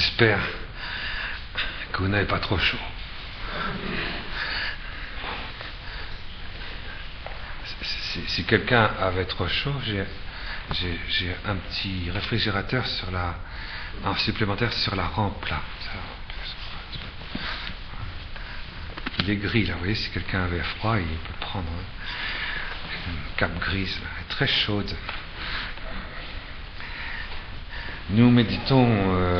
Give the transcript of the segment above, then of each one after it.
J'espère que vous n'avez pas trop chaud. Si quelqu'un avait trop chaud, j'ai un petit réfrigérateur supplémentaire sur la rampe là. Il est gris là, vous voyez, si quelqu'un avait froid, il peut prendre une cape grise, là, très chaude. Nous méditons,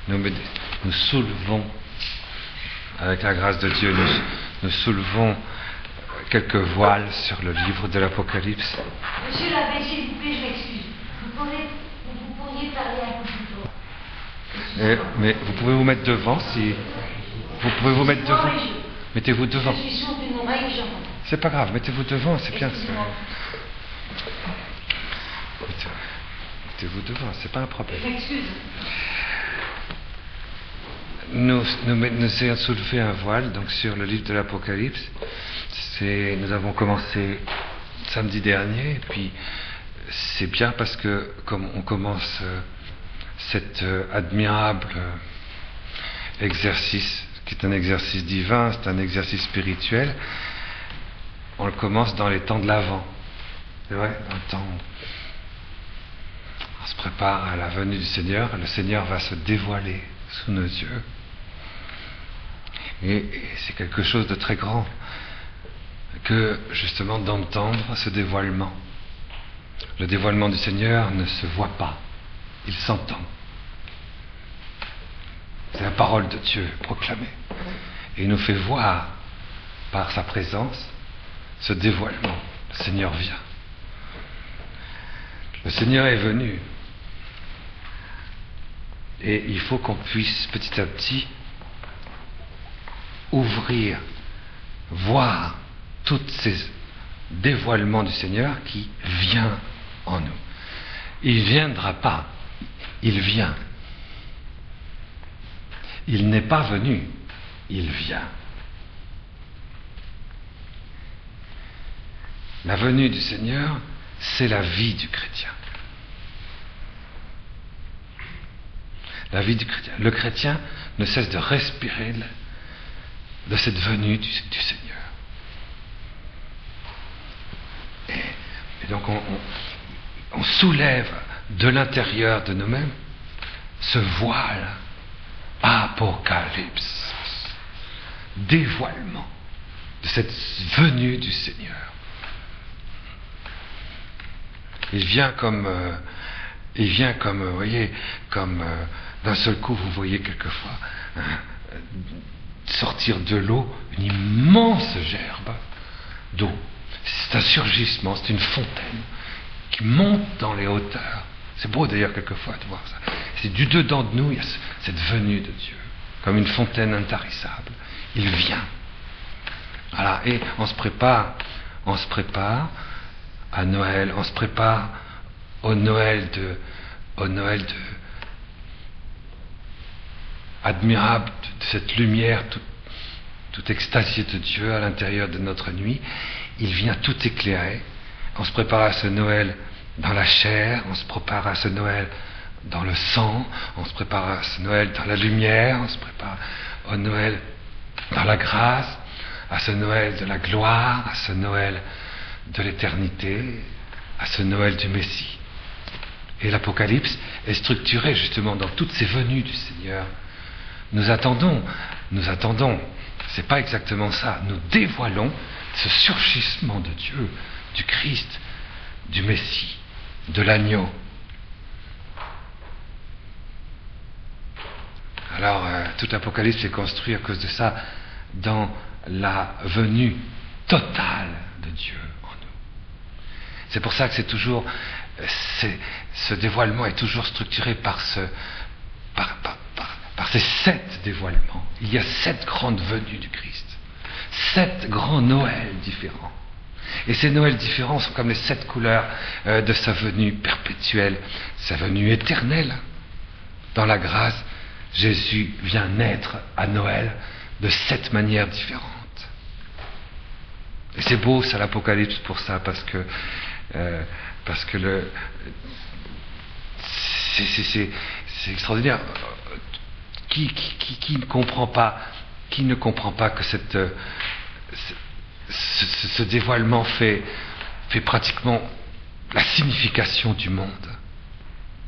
nous soulevons, avec la grâce de Dieu, nous soulevons quelques voiles sur le livre de l'Apocalypse. Monsieur l'abbé, s'il vous plaît, je m'excuse. Vous pourriez parler un peu plus fort. Mais vous pouvez vous mettre devant si... Vous pouvez vous mettre devant. Mettez-vous devant. Je suis sourde d'une oreille, j'entends. C'est pas grave, mettez-vous devant, c'est bien. Mettez-vous devant, c'est pas un problème. Je m'excuse. Nous essayons de soulever un voile donc sur le livre de l'Apocalypse. Nous avons commencé samedi dernier, et puis c'est bien parce que comme on commence cet admirable exercice, qui est un exercice divin, c'est un exercice spirituel, on le commence dans les temps de l'Avent. C'est vrai, dans le temps où on se prépare à la venue du Seigneur, le Seigneur va se dévoiler sous nos yeux. Et c'est quelque chose de très grand que justement d'entendre ce dévoilement. Le dévoilement du Seigneur ne se voit pas, il s'entend. C'est la parole de Dieu proclamée. Et il nous fait voir par sa présence ce dévoilement. Le Seigneur vient. Le Seigneur est venu. Et il faut qu'on puisse petit à petit ouvrir, voir tous ces dévoilements du Seigneur qui vient en nous. Il ne viendra pas, il vient. Il n'est pas venu, il vient. La venue du Seigneur, c'est la vie du chrétien. La vie du chrétien. Le chrétien ne cesse de respirer de cette venue du Seigneur. Et donc on soulève de l'intérieur de nous-mêmes ce voile, apocalypse, dévoilement de cette venue du Seigneur. Il vient comme, vous voyez, comme d'un seul coup, vous voyez quelquefois sortir de l'eau une immense gerbe d'eau. C'est un surgissement, c'est une fontaine qui monte dans les hauteurs. C'est beau d'ailleurs quelquefois de voir ça. C'est du dedans de nous, il y a cette venue de Dieu, comme une fontaine intarissable. Il vient. Voilà, et on se prépare à Noël, on se prépare au Noël admirable de cette lumière tout extasiée de Dieu à l'intérieur de notre nuit. Il vient tout éclairer. On se prépare à ce Noël dans la chair, on se prépare à ce Noël dans le sang, on se prépare à ce Noël dans la lumière, on se prépare au Noël dans la grâce, à ce Noël de la gloire, à ce Noël de l'éternité, à ce Noël du Messie. Et l'Apocalypse est structuré justement dans toutes ces venues du Seigneur. Nous attendons, c'est pas exactement ça, nous dévoilons ce surgissement de Dieu, du Christ, du Messie, de l'agneau. Alors, tout l'Apocalypse est construit à cause de ça, dans la venue totale de Dieu en nous. C'est pour ça que ce dévoilement est toujours structuré par ces 7 dévoilements. Il y a 7 grandes venues du Christ. 7 grands Noëls différents. Et ces Noëls différents sont comme les 7 couleurs de sa venue perpétuelle, sa venue éternelle. Dans la grâce, Jésus vient naître à Noël de 7 manières différentes. Et c'est beau, ça, l'Apocalypse, pour ça, parce que c'est extraordinaire. qui ne comprend pas que ce dévoilement fait pratiquement la signification du monde.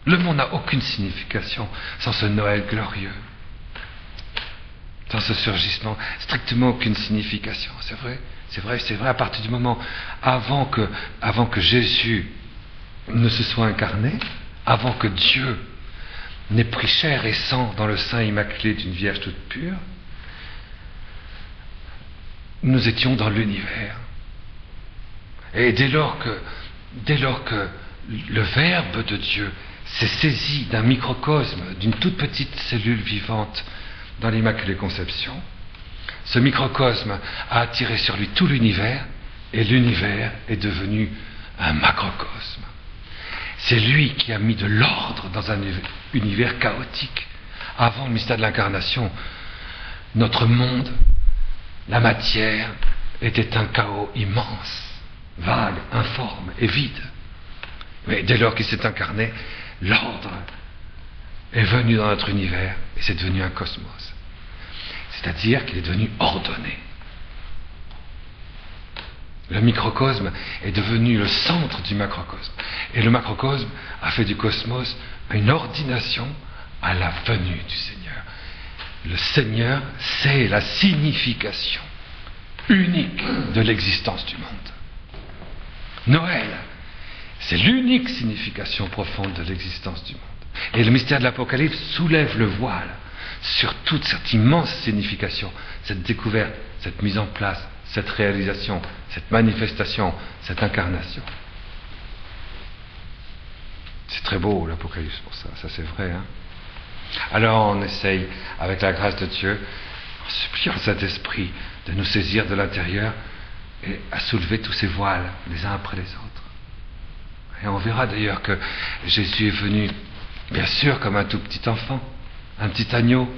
Le monde n'a aucune signification sans ce Noël glorieux, sans ce surgissement, strictement aucune signification. C'est vrai, à partir du moment avant que Jésus ne se soit incarné, avant que Dieu n'ait pris chair et sang dans le sein immaculé d'une Vierge toute pure, nous étions dans l'univers. Et dès lors que le Verbe de Dieu s'est saisi d'un microcosme, d'une toute petite cellule vivante dans l'Immaculée Conception, ce microcosme a attiré sur lui tout l'univers, et l'univers est devenu un macrocosme. C'est lui qui a mis de l'ordre dans un univers chaotique. Avant le mystère de l'incarnation, notre monde, la matière, était un chaos immense, vague, informe et vide. Mais dès lors qu'il s'est incarné, l'ordre est venu dans notre univers et c'est devenu un cosmos. C'est-à-dire qu'il est devenu ordonné. Le microcosme est devenu le centre du macrocosme. Et le macrocosme a fait du cosmos une ordination à la venue du Seigneur. Le Seigneur, c'est la signification unique de l'existence du monde. Noël, c'est l'unique signification profonde de l'existence du monde. Et le mystère de l'Apocalypse soulève le voile sur toute cette immense signification, cette découverte, cette mise en place, cette réalisation, cette manifestation, cette incarnation. C'est très beau l'Apocalypse pour ça c'est vrai. Alors on essaye, avec la grâce de Dieu, en suppliant le Saint-Esprit de nous saisir de l'intérieur et à soulever tous ces voiles les uns après les autres. Et on verra d'ailleurs que Jésus est venu, bien sûr, comme un tout petit enfant, un petit agneau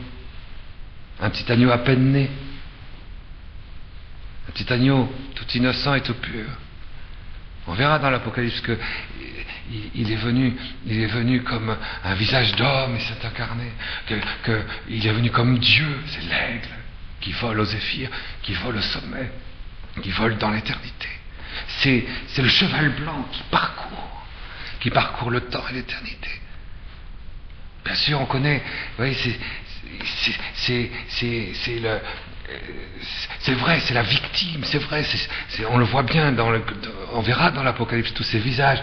à peine né, un petit agneau tout innocent et tout pur. On verra dans l'Apocalypse que il est venu comme un visage d'homme, il s'est incarné, qu'il est venu comme Dieu, c'est l'aigle qui vole au zéphyr, qui vole au sommet, qui vole dans l'éternité. C'est le cheval blanc qui parcourt le temps et l'éternité. Bien sûr, on connaît, vous voyez, c'est vrai, c'est la victime, c'est vrai, on le voit bien, on verra dans l'Apocalypse tous ces visages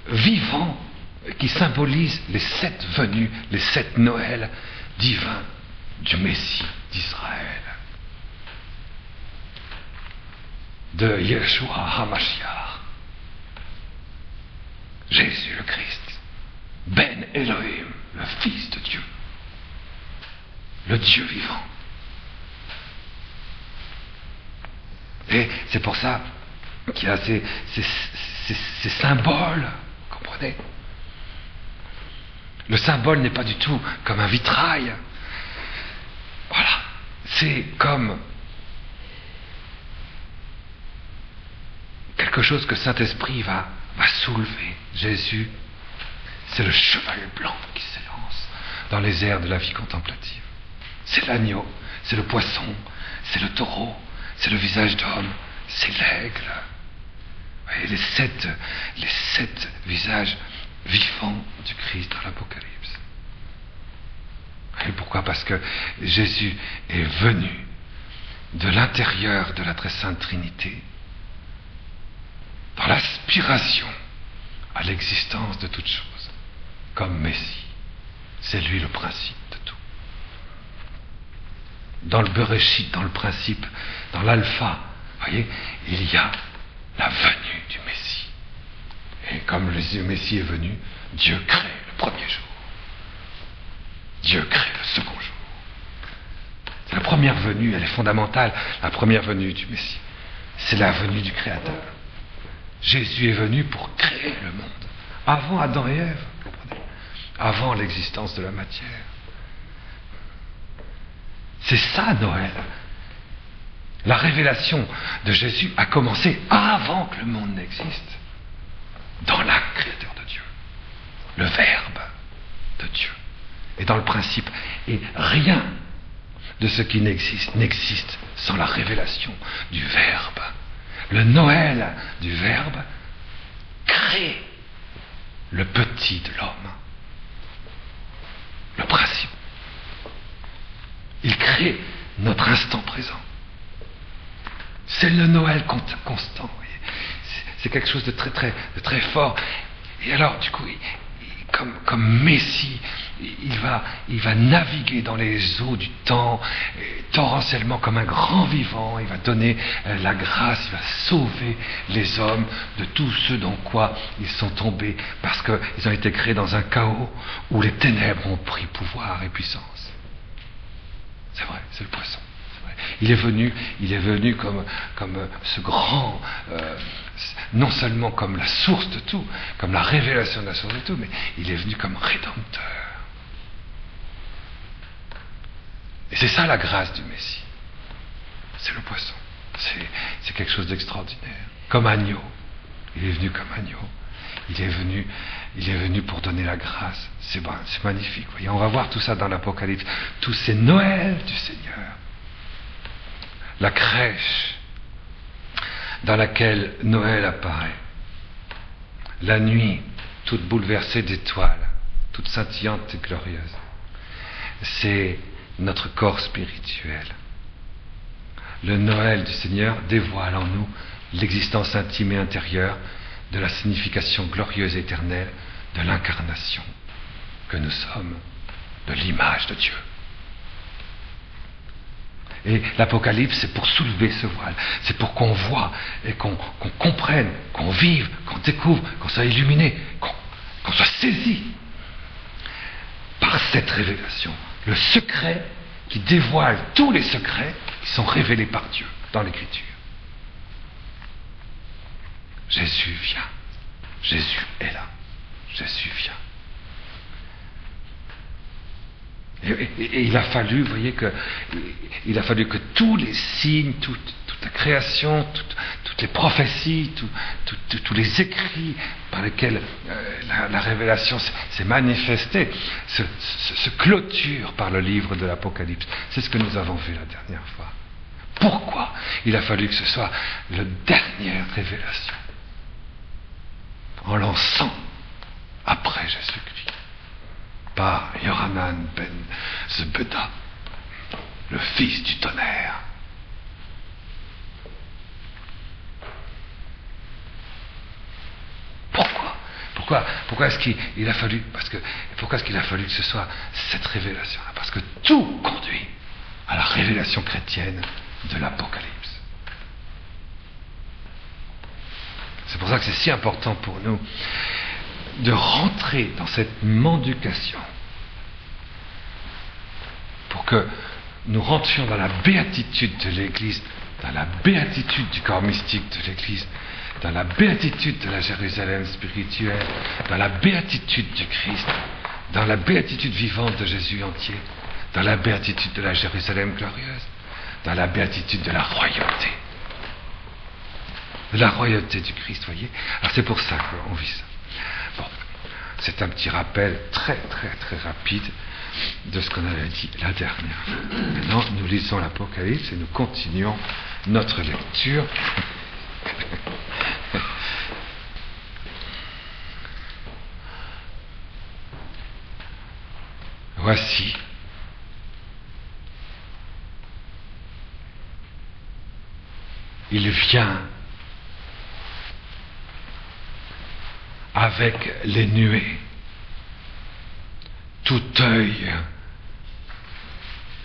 vivants qui symbolisent les 7 venues, les 7 Noëls divins du Messie d'Israël, de Yeshua HaMashiach, Jésus le Christ, Ben Elohim, le Fils de Dieu, le Dieu vivant. Et c'est pour ça qu'il y a ces symboles, vous comprenez? Le symbole n'est pas du tout comme un vitrail. Voilà, c'est comme quelque chose que Saint-Esprit va soulever. Jésus, c'est le cheval blanc qui s'élance dans les airs de la vie contemplative. C'est l'agneau, c'est le poisson, c'est le taureau, c'est le visage d'homme, c'est l'aigle. Vous voyez, les sept visages vivants du Christ dans l'Apocalypse. Et pourquoi? Parce que Jésus est venu de l'intérieur de la très sainte Trinité, dans l'aspiration à l'existence de toutes choses, comme Messie. C'est lui le principe de tout. Dans le Bereshit, dans le principe, dans l'alpha, vous voyez, il y a la venue du Messie. Et comme le Messie est venu, Dieu crée le premier jour. Dieu crée le second jour. C'est la première venue, elle est fondamentale, la première venue du Messie. C'est la venue du Créateur. Jésus est venu pour créer le monde. Avant Adam et Ève, vous comprenez? Avant l'existence de la matière. C'est ça Noël. La révélation de Jésus a commencé avant que le monde n'existe. Dans l'acte créateur de Dieu. Le Verbe de Dieu. et dans le principe. Et rien de ce qui n'existe sans la révélation du Verbe. Le Noël du Verbe crée le petit de l'homme. Le principe. Il crée notre instant présent. C'est le Noël constant. Vous voyez. C'est quelque chose de très fort. Et alors, du coup, comme Messie, il va naviguer dans les eaux du temps, torrentiellement comme un grand vivant. Il va donner la grâce, il va sauver les hommes de tous ceux dans quoi ils sont tombés, parce qu'ils ont été créés dans un chaos où les ténèbres ont pris pouvoir et puissance. C'est vrai, c'est le poisson. Il est venu comme ce grand, non seulement comme la source de tout, comme la révélation de la source de tout, mais il est venu comme rédempteur. Et c'est ça la grâce du Messie. C'est le poisson. C'est quelque chose d'extraordinaire. Comme agneau. Il est venu comme agneau. Il est venu pour donner la grâce. C'est magnifique. Voyez, on va voir tout ça dans l'Apocalypse. Tous ces Noëls du Seigneur. La crèche dans laquelle Noël apparaît. La nuit, toute bouleversée d'étoiles, toute scintillante et glorieuse. C'est notre corps spirituel. Le Noël du Seigneur dévoile en nous l'existence intime et intérieure de la signification glorieuse et éternelle de l'incarnation que nous sommes, de l'image de Dieu. Et l'Apocalypse, c'est pour soulever ce voile, c'est pour qu'on voit et qu'on comprenne, qu'on vive, qu'on découvre, qu'on soit illuminé, qu'on soit saisi par cette révélation. Le secret qui dévoile tous les secrets qui sont révélés par Dieu dans l'Écriture. Jésus vient. Jésus est là. Jésus vient. Et il a fallu, vous voyez, il a fallu que tous les signes, toute la création, toutes les prophéties, tous les écrits par lesquels la révélation s'est manifestée, se clôturent par le livre de l'Apocalypse. C'est ce que nous avons vu la dernière fois. Pourquoi il a fallu que ce soit la dernière révélation, en lançant après Jésus-Christ, par Yohanan ben Zebeda, le fils du tonnerre. Pourquoi est-ce qu'il a fallu pourquoi est-ce qu'il a fallu que ce soit cette révélation-là? Parce que tout conduit à la révélation chrétienne de l'Apocalypse. C'est pour ça que c'est si important pour nous de rentrer dans cette mendication, pour que nous rentrions dans la béatitude de l'Église, dans la béatitude du corps mystique de l'Église, dans la béatitude de la Jérusalem spirituelle, dans la béatitude du Christ, dans la béatitude vivante de Jésus entier, dans la béatitude de la Jérusalem glorieuse, dans la béatitude de la royauté. De la royauté du Christ, voyez. Alors c'est pour ça qu'on vit ça. Bon, c'est un petit rappel très rapide de ce qu'on avait dit la dernière fois. Maintenant, nous lisons l'Apocalypse et nous continuons notre lecture. Voici il vient avec les nuées. Tout œil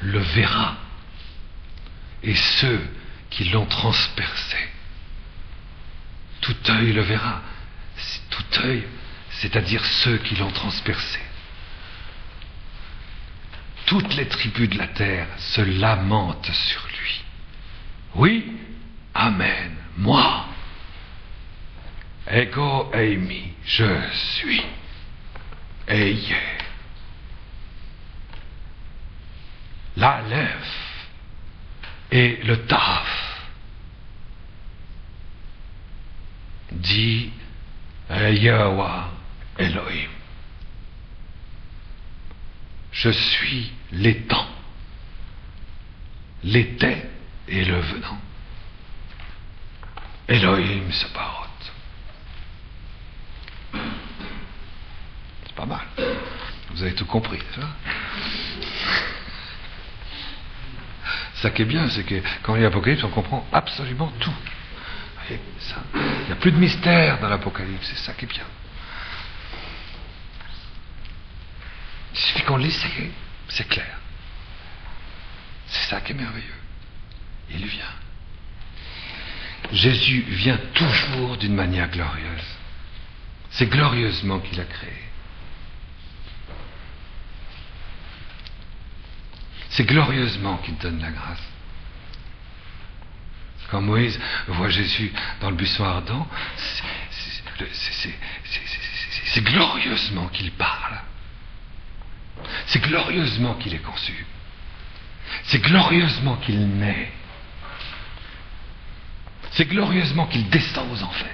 le verra, et ceux qui l'ont transpercé. Tout œil le verra. Tout œil, c'est-à-dire ceux qui l'ont transpercé. Toutes les tribus de la terre se lamentent sur lui. Oui, amen, moi, ego eimi, je suis, Eye, l'Aleph et le Taf, dit Yahweh Elohim. Je suis l'étant, l'été et le venant. Elohim Separot. C'est pas mal. Vous avez tout compris, ça. Ça qui est bien, c'est que quand on lit l'Apocalypse, on comprend absolument tout. Vous voyez, ça. Il n'y a plus de mystère dans l'Apocalypse, c'est ça qui est bien. Il suffit qu'on lise, c'est clair. C'est ça qui est merveilleux. Il vient. Jésus vient toujours d'une manière glorieuse. C'est glorieusement qu'il a créé. C'est glorieusement qu'il donne la grâce. Quand Moïse voit Jésus dans le buisson ardent, c'est glorieusement qu'il parle. C'est glorieusement qu'il est conçu. C'est glorieusement qu'il naît. C'est glorieusement qu'il descend aux enfers.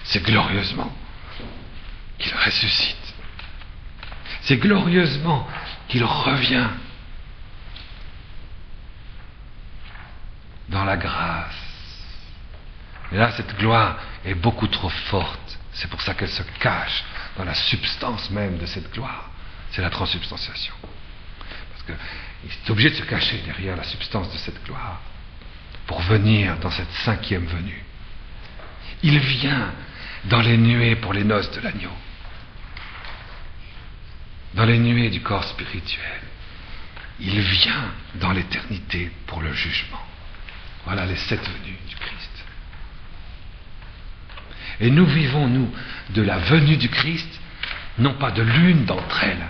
C'est glorieusement qu'il ressuscite. C'est glorieusement qu'il revient dans la grâce. Et là, cette gloire est beaucoup trop forte. C'est pour ça qu'elle se cache dans la substance même de cette gloire. C'est la transubstantiation. Parce qu'il est obligé de se cacher derrière la substance de cette gloire pour venir dans cette cinquième venue. Il vient dans les nuées pour les noces de l'agneau. Dans les nuées du corps spirituel. Il vient dans l'éternité pour le jugement. Voilà les 7 venues du Christ. Et nous vivons, nous, de la venue du Christ, non pas de l'une d'entre elles,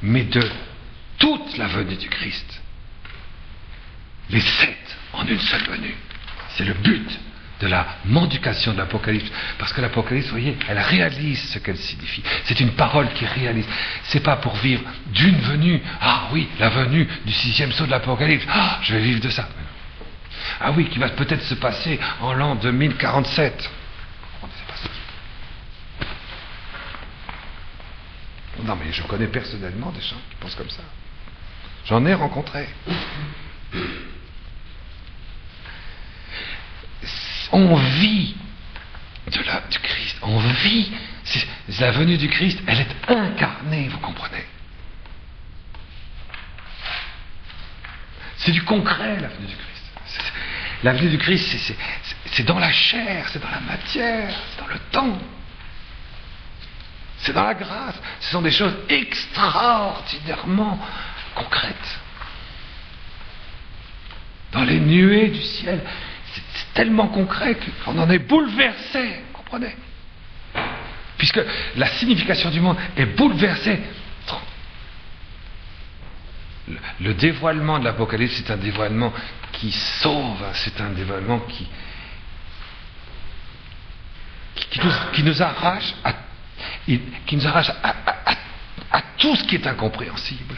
mais de toute la venue du Christ. Les 7 en une seule venue. C'est le but de la mendication de l'Apocalypse. Parce que l'Apocalypse, vous voyez, elle réalise ce qu'elle signifie. C'est une parole qui réalise. C'est pas pour vivre d'une venue. Ah oui, la venue du 6e sceau de l'Apocalypse. Ah, je vais vivre de ça. Ah oui, qui va peut-être se passer en l'an 2047. Non, mais je connais personnellement des gens qui pensent comme ça. J'en ai rencontré. On vit du Christ. On vit. C'est la venue du Christ, elle est incarnée, vous comprenez. C'est du concret, la venue du Christ. La venue du Christ, c'est dans la chair, c'est dans la matière, c'est dans le temps. C'est dans la grâce. Ce sont des choses extraordinairement concrètes. Dans les nuées du ciel, c'est tellement concret qu'on en est bouleversé, vous comprenez? Puisque la signification du monde est bouleversée. Le dévoilement de l'Apocalypse, c'est un dévoilement qui sauve, c'est un dévoilement qui nous arrache à tout ce qui est incompréhensible.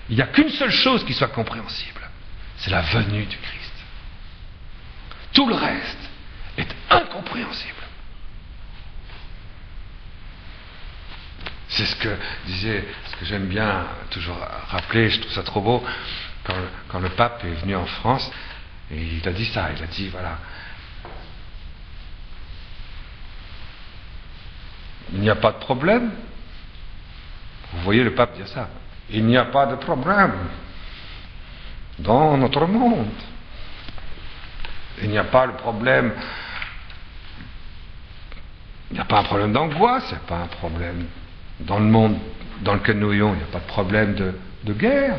Il n'y a qu'une seule chose qui soit compréhensible, c'est la venue du Christ. Tout le reste est incompréhensible. C'est ce que j'aime bien toujours rappeler, je trouve ça trop beau, quand le pape est venu en France, et il a dit ça, il a dit voilà, il n'y a pas de problème. Vous voyez le pape dire ça. Il n'y a pas de problème dans notre monde. Il n'y a pas le problème. Il n'y a pas un problème d'angoisse, il n'y a pas un problème dans le monde dans lequel nous vivons, il n'y a pas de problème de guerre.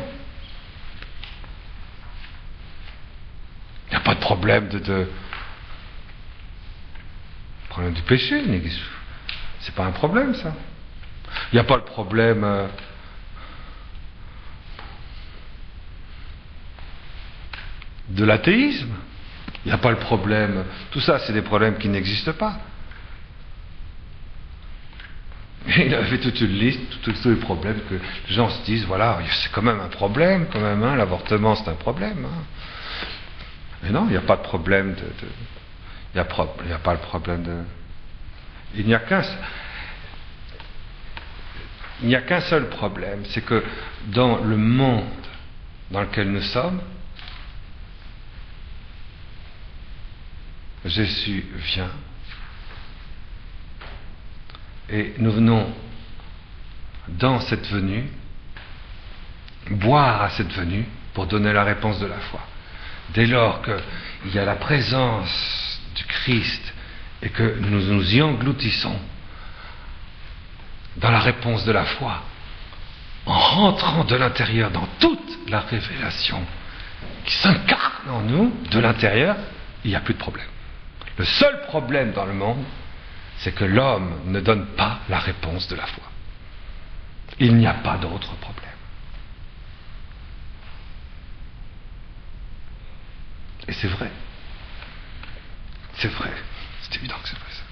Il n'y a pas de problème problème du péché. C'est pas un problème, ça. Il n'y a pas le problème de l'athéisme. Il n'y a pas le problème. Tout ça, c'est des problèmes qui n'existent pas. Et il avait fait toute une liste, tous les problèmes que les gens se disent, voilà, c'est quand même un problème, quand même, hein, l'avortement, c'est un problème. Hein. Mais non, il n'y a pas de problème il n'y a pas le problème de. Il n'y a qu'un. il n'y a qu'un seul problème, c'est que dans le monde dans lequel nous sommes, Jésus vient et nous venons dans cette venue boire à cette venue pour donner la réponse de la foi. Dès lors qu'il y a la présence du Christ et que nous nous y engloutissons dans la réponse de la foi, en rentrant de l'intérieur dans toute la révélation qui s'incarne en nous, de l'intérieur, il n'y a plus de problème. Le seul problème dans le monde, c'est que l'homme ne donne pas la réponse de la foi. Il n'y a pas d'autre problème. Et c'est vrai. C'est vrai. C'est évident que c'est vrai ça.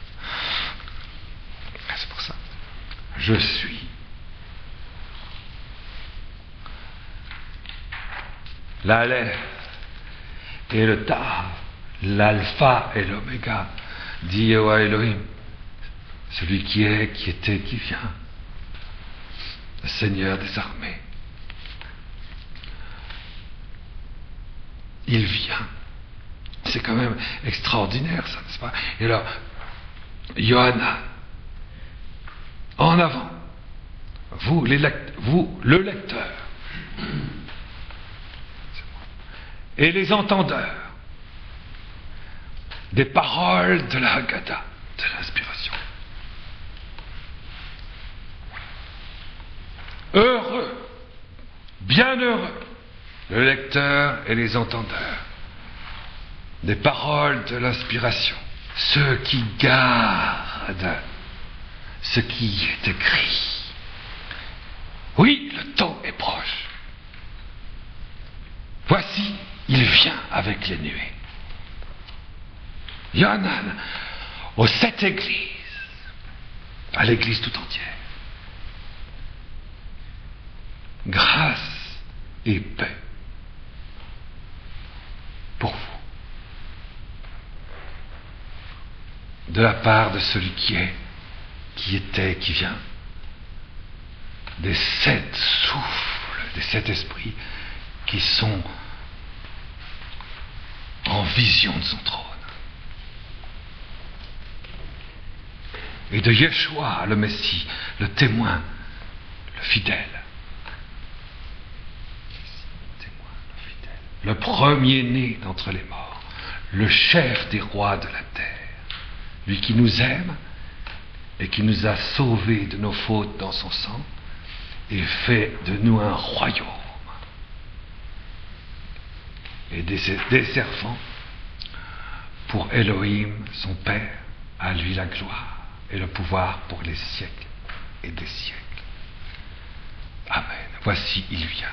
C'est pour ça. Je suis. L'Aleph et le Tav, l'alpha et l'oméga, dit Yehovah Elohim, celui qui est, qui était, qui vient, le Seigneur des armées. Il vient. C'est quand même extraordinaire, ça, n'est-ce pas? Et alors, Yohanan, en avant, vous, le lecteur, et les entendeurs des paroles de la Haggadah, de l'inspiration. Heureux, bienheureux, le lecteur et les entendeurs des paroles de l'inspiration, ceux qui gardent ce qui est écrit. Oui, le temps est proche. Voici, il vient avec les nuées. Yohanan, aux 7 églises, à l'église tout entière. Grâce et paix pour vous. De la part de celui qui est, qui était, qui vient. Des 7 souffles, des 7 esprits qui sont en vision de son trône. Et de Yeshua, le Messie, le témoin, le fidèle. Le premier-né d'entre les morts, le chef des rois de la terre, lui qui nous aime et qui nous a sauvés de nos fautes dans son sang et fait de nous un royaume et des servants pour Elohim, son Père, à lui la gloire et le pouvoir pour les siècles et des siècles. Amen. Voici, il vient.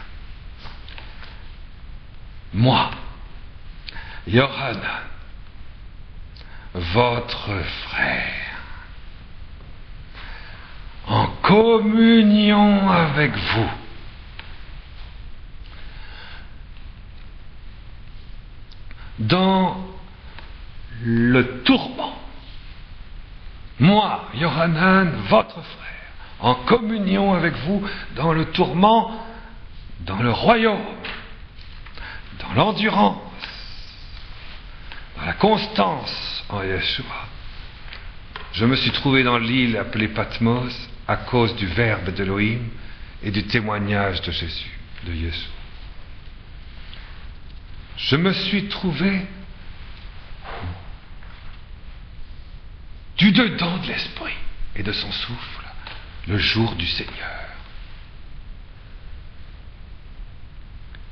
Moi, Yohanan, votre frère, en communion avec vous, dans le tourment. Moi, Yohanan, votre frère, en communion avec vous dans le tourment, dans le royaume, dans l'endurance, dans la constance en Yeshua. Je me suis trouvé dans l'île appelée Patmos à cause du verbe d'Elohim et du témoignage de Jésus, de Yeshua. Je me suis trouvé du dedans de l'esprit et de son souffle le jour du Seigneur.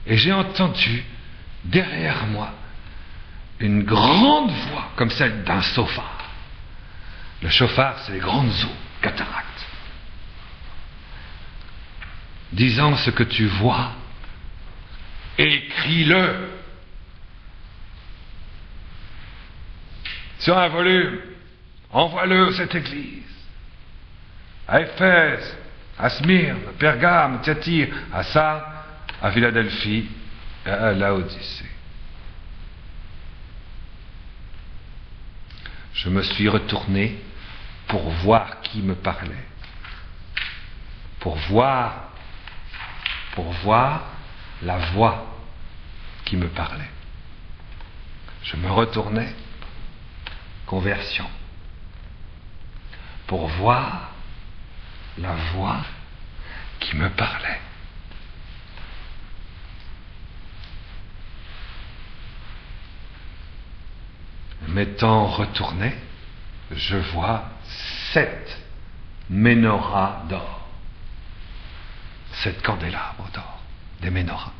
Et j'ai entendu derrière moi une grande voix comme celle d'un chauffard. Le chauffard, c'est les grandes eaux, cataractes. Disant: ce que tu vois, écris-le sur un volume, envoie-le à cette église, à Éphèse, à Smyrne, à Pergame, à Thyatire, à Sardes, à Philadelphie et à Laodicée. Je me suis retourné pour voir qui me parlait, pour voir la voix qui me parlait. Je me retournais, conversion, pour voir la voix qui me parlait. M'étant retourné, je vois 7 menorahs d'or, 7 candélabres d'or, des menorahs,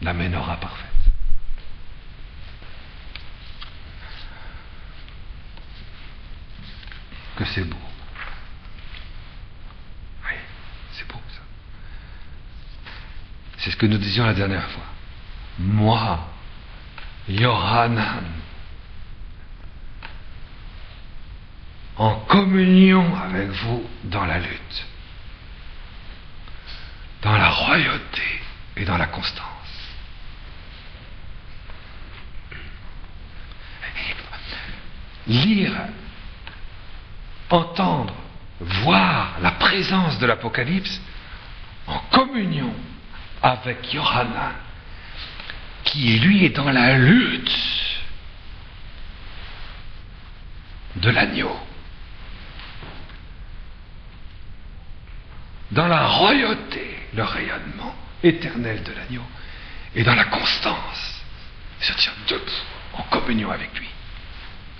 la menorah parfaite. Que c'est beau. Oui, c'est beau ça. C'est ce que nous disions la dernière fois. Moi, Yohanan, en communion avec vous dans la lutte, dans la royauté et dans la constance. Lire, entendre, voir la présence de l'Apocalypse en communion avec Yohanan, qui lui est dans la lutte de l'agneau, dans la royauté, le rayonnement éternel de l'agneau, et dans la constance, il se tient debout en communion avec lui,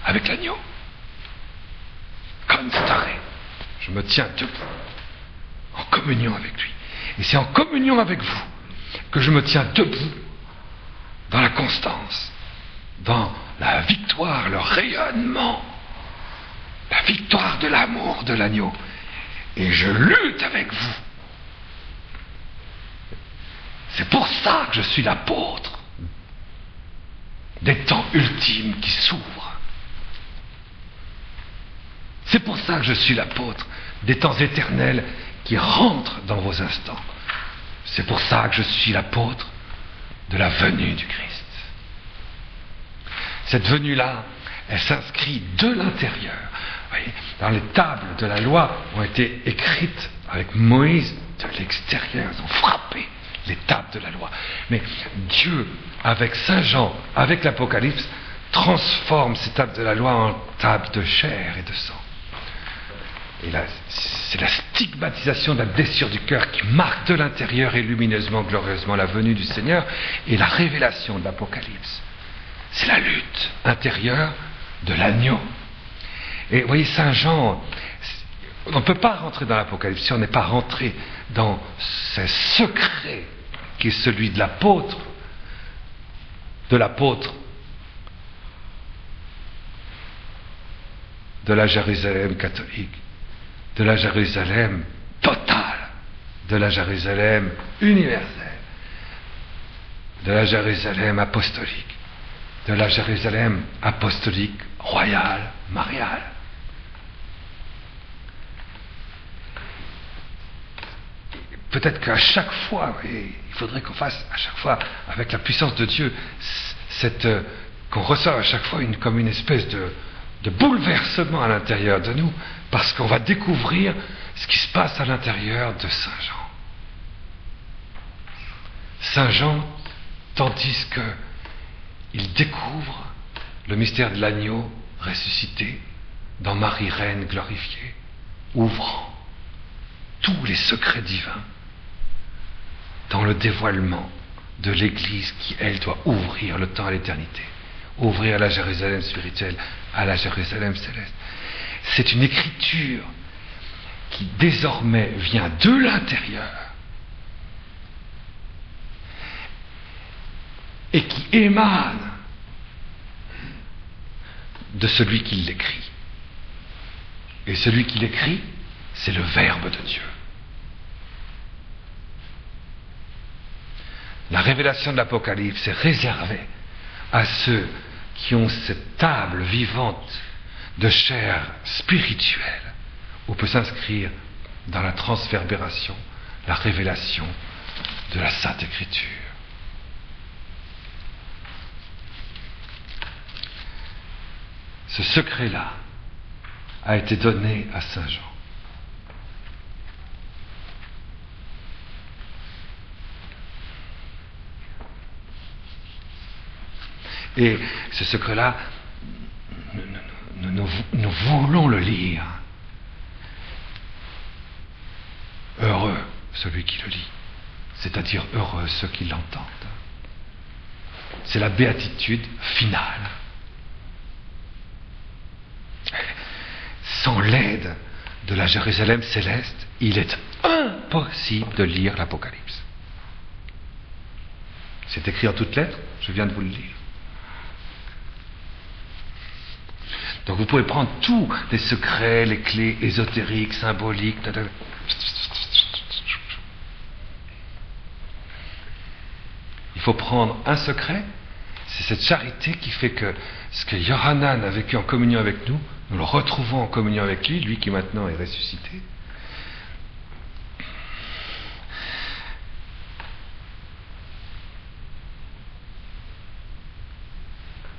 avec l'agneau. Constare, je me tiens debout en communion avec lui. Et c'est en communion avec vous que je me tiens debout dans la constance, dans la victoire, le rayonnement, la victoire de l'amour de l'agneau. Et je lutte avec vous. C'est pour ça que je suis l'apôtre des temps ultimes qui s'ouvrent. C'est pour ça que je suis l'apôtre des temps éternels qui rentrent dans vos instants. C'est pour ça que je suis l'apôtre de la venue du Christ. Cette venue-là, elle s'inscrit de l'intérieur. Vous voyez, dans les tables de la loi ont été écrites avec Moïse de l'extérieur. Ils ont frappé les tables de la loi. Mais Dieu, avec Saint Jean, avec l'Apocalypse, transforme ces tables de la loi en tables de chair et de sang. Et là, c'est la stigmatisation de la blessure du cœur qui marque de l'intérieur et lumineusement, glorieusement la venue du Seigneur et la révélation de l'Apocalypse. C'est la lutte intérieure de l'agneau. Et vous voyez, Saint Jean, on ne peut pas rentrer dans l'Apocalypse si on n'est pas rentré dans ce secret qui est celui de l'apôtre de la Jérusalem catholique, de la Jérusalem totale, de la Jérusalem universelle, de la Jérusalem apostolique, de la Jérusalem apostolique royale, mariale. Peut-être qu'à chaque fois, il faudrait qu'on fasse à chaque fois, avec la puissance de Dieu, qu'on reçoive à chaque fois comme une espèce de bouleversement à l'intérieur de nous, parce qu'on va découvrir ce qui se passe à l'intérieur de Saint Jean. Saint Jean, tandis qu'il découvre le mystère de l'agneau ressuscité dans Marie Reine glorifiée, ouvrant tous les secrets divins dans le dévoilement de l'Église qui, elle, doit ouvrir le temps à l'éternité, ouvrir la Jérusalem spirituelle à la Jérusalem céleste. C'est une écriture qui désormais vient de l'intérieur et qui émane de celui qui l'écrit. Et celui qui l'écrit, c'est le Verbe de Dieu. La révélation de l'Apocalypse est réservée à ceux qui ont cette table vivante de chair spirituelle où peut s'inscrire dans la transverbération, la révélation de la Sainte Écriture. Ce secret-là a été donné à Saint Jean. Et ce secret-là, nous voulons le lire. Heureux celui qui le lit, c'est-à-dire heureux ceux qui l'entendent. C'est la béatitude finale. Sans l'aide de la Jérusalem céleste, il est impossible de lire l'Apocalypse. C'est écrit en toutes lettres, je viens de vous le lire. Donc vous pouvez prendre tous les secrets, les clés ésotériques, symboliques. Il faut prendre un secret, c'est cette charité qui fait que ce que Yohanan a vécu en communion avec nous, nous le retrouvons en communion avec lui, lui qui maintenant est ressuscité.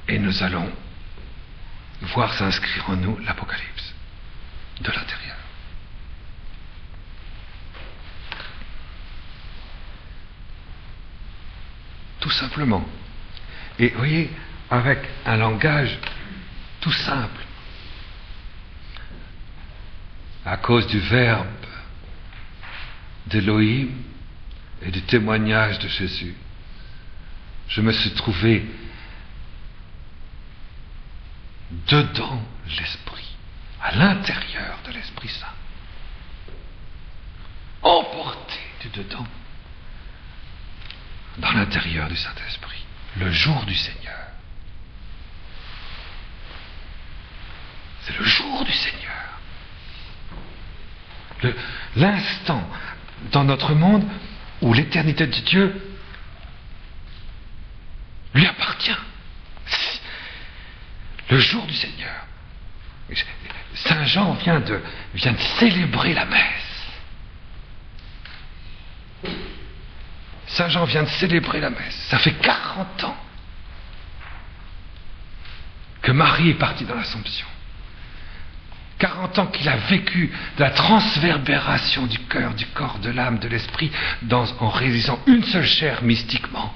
Et nous allons voir s'inscrire en nous l'Apocalypse de l'intérieur. Tout simplement. Et vous voyez, avec un langage tout simple, à cause du verbe d'Élohim et du témoignage de Jésus, je me suis trouvé dedans l'Esprit, à l'intérieur de l'Esprit Saint, emporté du dedans, dans l'intérieur du Saint-Esprit, le jour du Seigneur. C'est le jour du Seigneur. L'instant dans notre monde où l'éternité de Dieu lui appartient. Le jour du Seigneur. Saint Jean vient de célébrer la messe. Saint Jean vient de célébrer la messe. Ça fait 40 ans que Marie est partie dans l'Assomption. 40 ans qu'il a vécu de la transverbération du cœur, du corps, de l'âme, de l'esprit, en réalisant une seule chair mystiquement,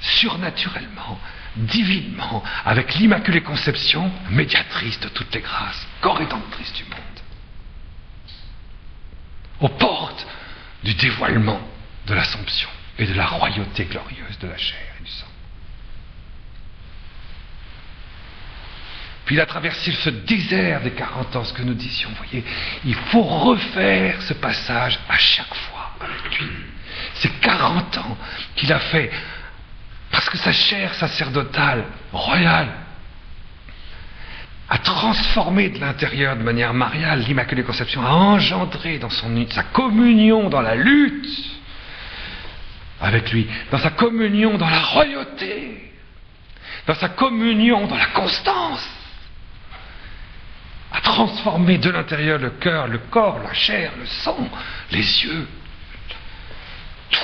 surnaturellement, divinement, avec l'Immaculée Conception, médiatrice de toutes les grâces, corrédentrice du monde, aux portes du dévoilement de l'Assomption et de la royauté glorieuse de la chair et du sang. Puis il a traversé ce désert des 40 ans, ce que nous disions, vous voyez, il faut refaire ce passage à chaque fois avec lui. C'est 40 ans qu'il a fait, parce que sa chair sacerdotale, royale, a transformé de l'intérieur de manière mariale l'Immaculée Conception, a engendré dans sa communion dans la lutte avec lui, dans sa communion dans la royauté, dans sa communion dans la constance, a transformé de l'intérieur le cœur, le corps, la chair, le sang, les yeux, tout,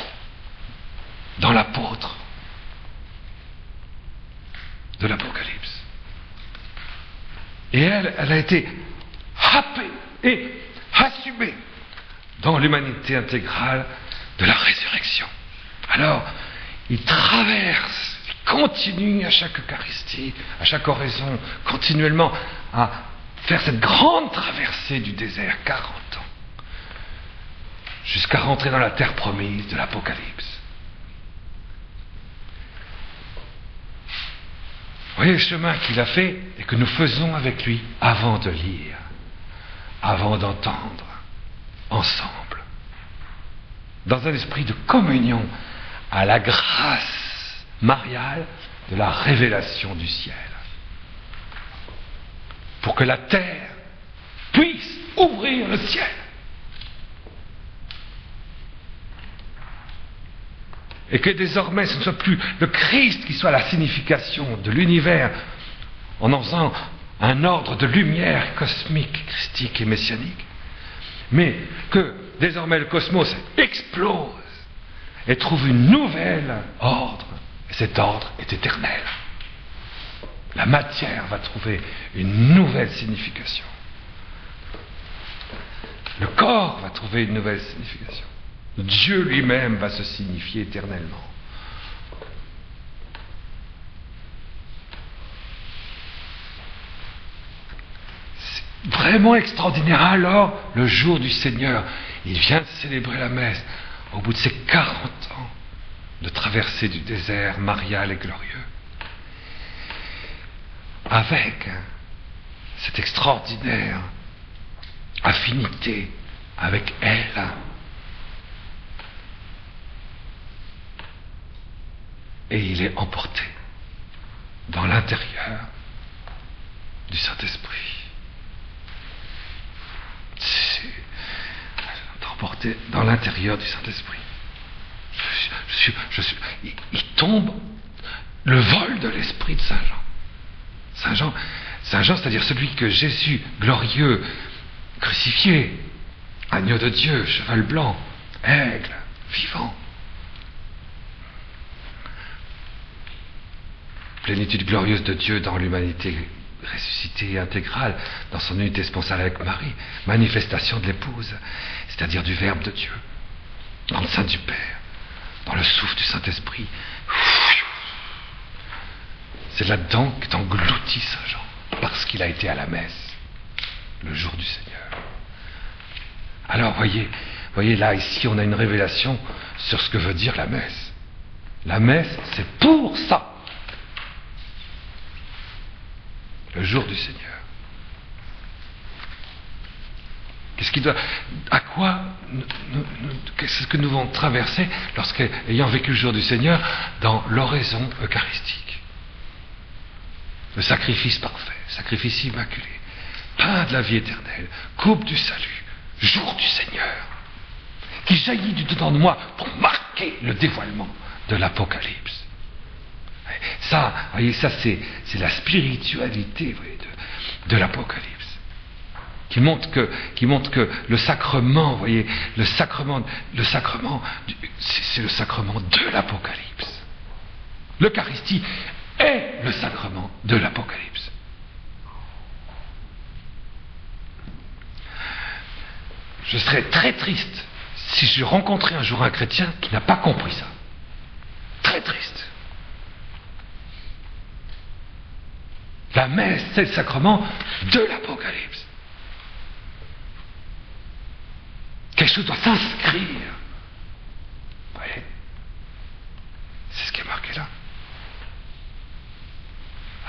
dans l'apôtre de l'Apocalypse. Et elle a été happée et assumée dans l'humanité intégrale de la résurrection. Alors, il traverse, il continue à chaque Eucharistie, à chaque oraison, continuellement à faire cette grande traversée du désert, 40 ans, jusqu'à rentrer dans la terre promise de l'Apocalypse. Vous voyez le chemin qu'il a fait et que nous faisons avec lui avant de lire, avant d'entendre, ensemble, dans un esprit de communion à la grâce mariale de la révélation du ciel, pour que la terre puisse ouvrir le ciel. Et que désormais ce ne soit plus le Christ qui soit la signification de l'univers en faisant un ordre de lumière cosmique, christique et messianique, mais que désormais le cosmos explose et trouve une nouvelle ordre, et cet ordre est éternel. La matière va trouver une nouvelle signification. Le corps va trouver une nouvelle signification. Dieu lui-même va se signifier éternellement. vraiment extraordinaire. Alors, le jour du Seigneur, il vient de célébrer la messe au bout de ses 40 ans de traversée du désert marial et glorieux. Avec cette extraordinaire affinité avec elle. Et il est emporté dans l'intérieur du Saint-Esprit. Emporté dans l'intérieur du Saint-Esprit. Il tombe le vol de l'Esprit de Saint Jean. Saint Jean, c'est-à-dire celui que Jésus, glorieux, crucifié, agneau de Dieu, cheval blanc, aigle, vivant. Plénitude glorieuse de Dieu dans l'humanité ressuscitée et intégrale, dans son unité sponsale avec Marie, manifestation de l'épouse, c'est-à-dire du Verbe de Dieu, dans le sein du Père, dans le souffle du Saint-Esprit. C'est là-dedans qu'est englouti Saint Jean, parce qu'il a été à la messe, le jour du Seigneur. Alors, voyez là, ici, on a une révélation sur ce que veut dire la messe. La messe, c'est pour ça. Le jour du Seigneur. Qu'est-ce que nous devons traverser lorsqu'ayant vécu le jour du Seigneur dans l'oraison eucharistique? Le sacrifice parfait, sacrifice immaculé, pain de la vie éternelle, coupe du salut, jour du Seigneur, qui jaillit du dedans de moi pour marquer le dévoilement de l'Apocalypse. Ça, voyez, ça c'est la spiritualité, voyez, de l'Apocalypse, qui montre que le sacrement, voyez, le sacrement, c'est le sacrement de l'Apocalypse. L'Eucharistie est le sacrement de l'Apocalypse. Je serais très triste si je rencontrais un jour un chrétien qui n'a pas compris ça. Très triste. La messe, c'est le sacrement de l'Apocalypse. Quelque chose doit s'inscrire. Vous voyez? C'est ce qui est marqué là.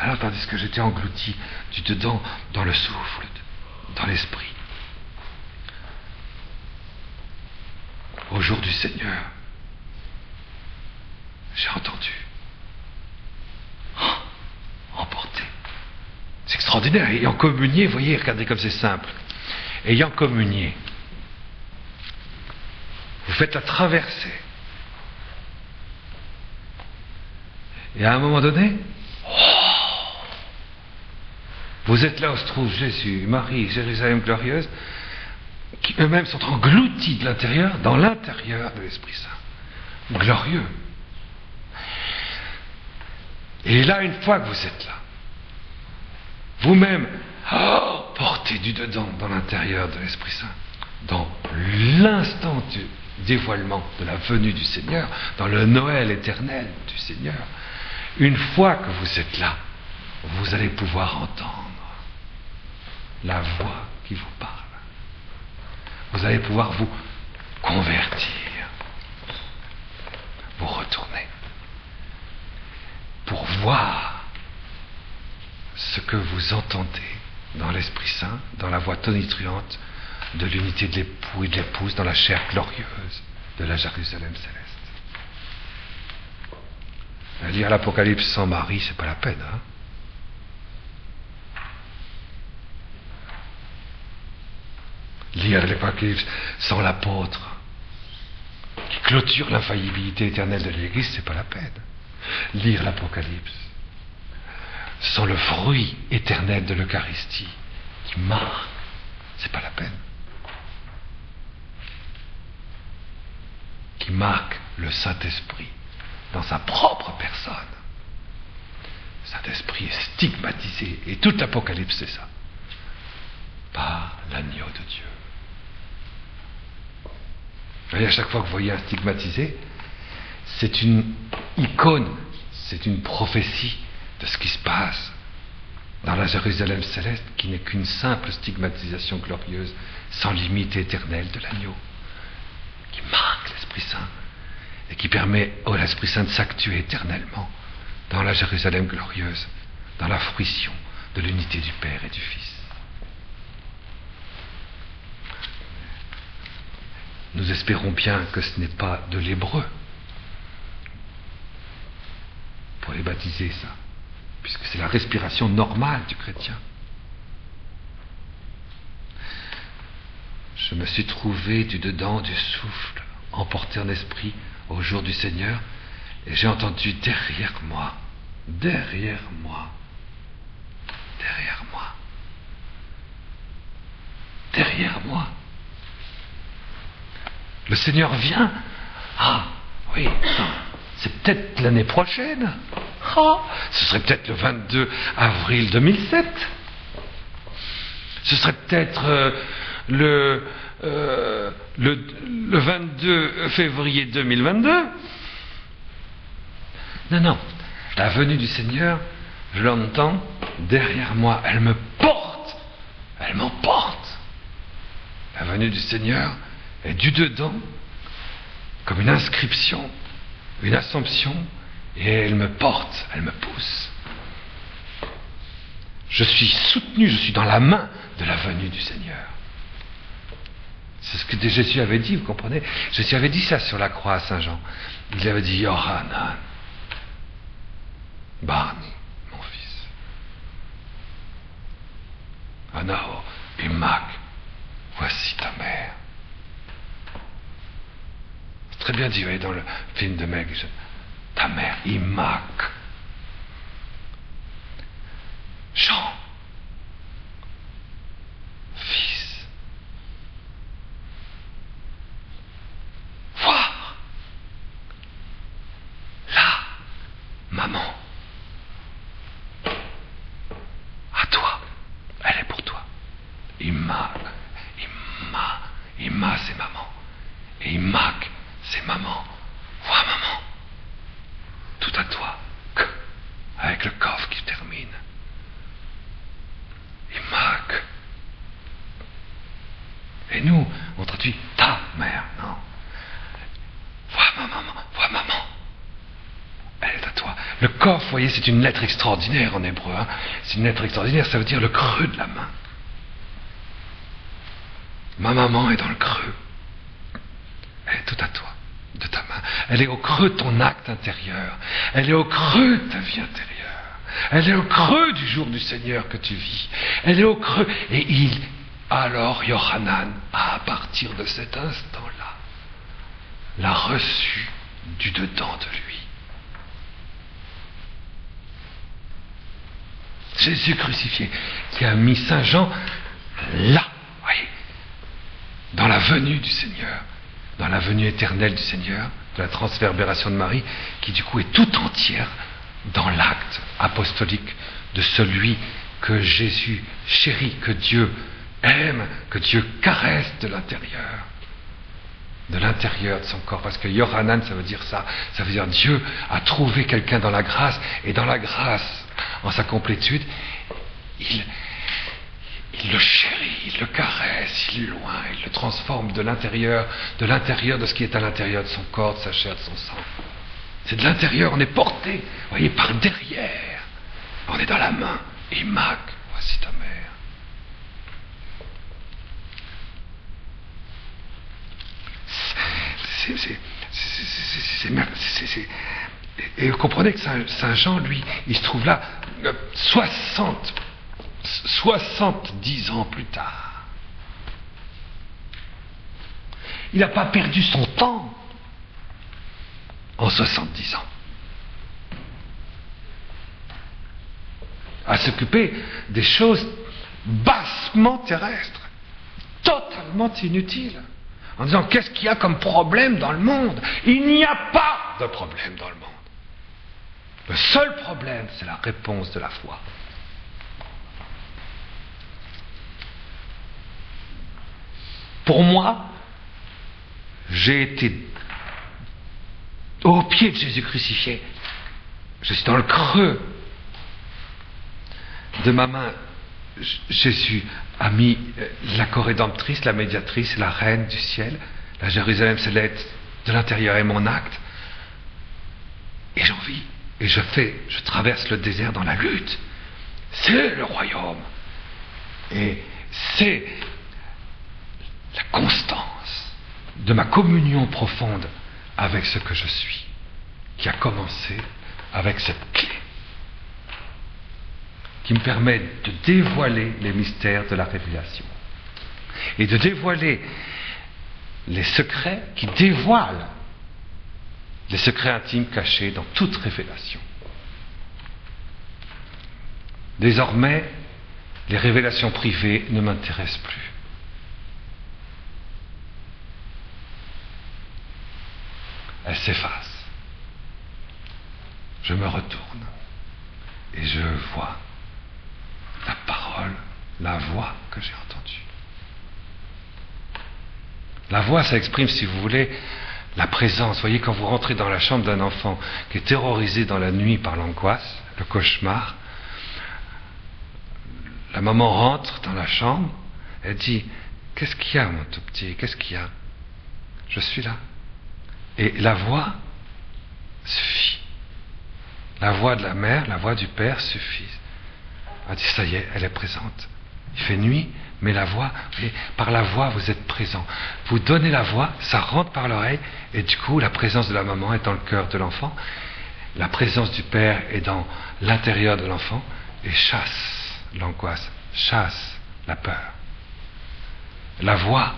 Alors, tandis que j'étais englouti du dedans dans le souffle, dans l'esprit, au jour du Seigneur, j'ai entendu. Emporté. C'est extraordinaire. Ayant communié, vous voyez, regardez comme c'est simple. Ayant communié, vous faites la traversée. Et à un moment donné, vous êtes là où se trouve Jésus, Marie, Jérusalem glorieuse, qui eux-mêmes sont engloutis de l'intérieur, dans l'intérieur de l'Esprit Saint. Glorieux. Et là, une fois que vous êtes là, vous-même, portez du dedans, dans l'intérieur de l'Esprit Saint, dans l'instant du dévoilement de la venue du Seigneur, dans le Noël éternel du Seigneur, une fois que vous êtes là, vous allez pouvoir entendre la voix qui vous parle. Vous allez pouvoir vous convertir, vous retourner, pour voir ce que vous entendez dans l'Esprit Saint, dans la voix tonitruante de l'unité de l'époux et de l'épouse, dans la chair glorieuse de la Jérusalem céleste. Lire l'Apocalypse sans Marie, c'est pas la peine, hein? Lire l'Apocalypse sans l'apôtre qui clôture l'infaillibilité éternelle de l'Église, c'est pas la peine. Lire l'Apocalypse sans le fruit éternel de l'Eucharistie qui marque, c'est pas la peine. Qui marque le Saint-Esprit dans sa propre personne. Le Saint-Esprit est stigmatisé, et toute l'Apocalypse c'est ça, par l'agneau de Dieu. Vous voyez, à chaque fois que vous voyez un stigmatisé, c'est une icône, c'est une prophétie de ce qui se passe dans la Jérusalem céleste qui n'est qu'une simple stigmatisation glorieuse, sans limite et éternelle de l'agneau, qui marque l'Esprit Saint et qui permet à l'Esprit Saint de s'actuer éternellement dans la Jérusalem glorieuse, dans la fruition de l'unité du Père et du Fils. Nous espérons bien que ce n'est pas de l'hébreu pour les baptiser, ça, puisque c'est la respiration normale du chrétien. Je me suis trouvé du dedans du souffle, emporté en esprit au jour du Seigneur, et j'ai entendu derrière moi, derrière moi, derrière moi, derrière moi. Le Seigneur vient. Ah, oui, non, c'est peut-être l'année prochaine. Ah, ce serait peut-être le 22 avril 2007. Ce serait peut-être le 22 février 2022. Non, non, la venue du Seigneur, je l'entends derrière moi. Elle me porte. Elle m'emporte. La venue du Seigneur est du dedans, comme une inscription, une assomption, et elle me porte, elle me pousse. Je suis soutenu, je suis dans la main de la venue du Seigneur. C'est ce que Jésus avait dit, vous comprenez? Jésus avait dit ça sur la croix à Saint Jean. Il avait dit, Yohanan, Barni, mon fils. Anao, Imak, voici ta mère. C'est très bien dit, vous voyez, dans le film de Meg, ta mère, Imak. Jean, fils. Voir. Là, maman. À toi. Elle est pour toi. Ima, c'est maman. Et Imak, c'est maman. Vois maman. Tout à toi. Avec le coffre qui termine. Imak. Et nous, on traduit ta mère, non. Vois ma maman, vois maman. Elle est à toi. Le coffre, vous voyez, c'est une lettre extraordinaire en hébreu. Hein. C'est une lettre extraordinaire, ça veut dire le creux de la main. Ma maman est dans le creux. Elle est tout à toi, de ta main. Elle est au creux de ton acte intérieur. Elle est au creux de ta vie intérieure. Elle est au creux du jour du Seigneur que tu vis. Elle est au creux. Et alors Yohanan, à partir de cet instant-là, l'a reçu du dedans de lui. Jésus crucifié, qui a mis Saint Jean là, voyez, dans la venue du Seigneur, dans la venue éternelle du Seigneur, de la transverbération de Marie, qui du coup est tout entière dans l'acte apostolique de celui que Jésus chérit, que Dieu aime, que Dieu caresse de l'intérieur de son corps, parce que Yohanan, ça veut dire ça, ça veut dire Dieu a trouvé quelqu'un dans la grâce, et dans la grâce, en sa complétude, il le chérit, il le caresse, il loin, il le transforme de l'intérieur de ce qui est à l'intérieur de son corps, de sa chair, de son sang. C'est de l'intérieur, on est porté, vous voyez, par derrière. On est dans la main. Imak, voici ta mère. Et vous comprenez que Saint Jean, lui, il se trouve là 70 ans plus tard. Il n'a pas perdu son temps en 70 ans à s'occuper des choses bassement terrestres, totalement inutiles, en disant qu'est-ce qu'il y a comme problème dans le monde? Il n'y a pas de problème dans le monde. Le seul problème, c'est la réponse de la foi. Pour moi, j'ai été au pied de Jésus crucifié. Je suis dans le creux de ma main, Jésus a mis la co-rédemptrice, la médiatrice, la reine du ciel. La Jérusalem céleste de l'intérieur est mon acte. Et j'en vis. Et je traverse le désert dans la lutte. C'est le royaume. Et c'est la constance de ma communion profonde avec ce que je suis, qui a commencé avec cette clé, qui me permet de dévoiler les mystères de la révélation et de dévoiler les secrets qui dévoilent les secrets intimes cachés dans toute révélation. Désormais, les révélations privées ne m'intéressent plus. Elles s'effacent. Je me retourne et je vois la parole, la voix que j'ai entendue. La voix, ça exprime, si vous voulez, la présence. Vous voyez, quand vous rentrez dans la chambre d'un enfant qui est terrorisé dans la nuit par l'angoisse, le cauchemar, la maman rentre dans la chambre, elle dit « Qu'est-ce qu'il y a, mon tout petit? Qu'est-ce qu'il y a? Je suis là. » Et la voix suffit. La voix de la mère, la voix du père suffit. Elle dit « Ça y est, elle est présente. » Il fait nuit, mais la voix, et par la voix, vous êtes présent. Vous donnez la voix, ça rentre par l'oreille, et du coup, la présence de la maman est dans le cœur de l'enfant, la présence du père est dans l'intérieur de l'enfant, et chasse l'angoisse, chasse la peur. La voix,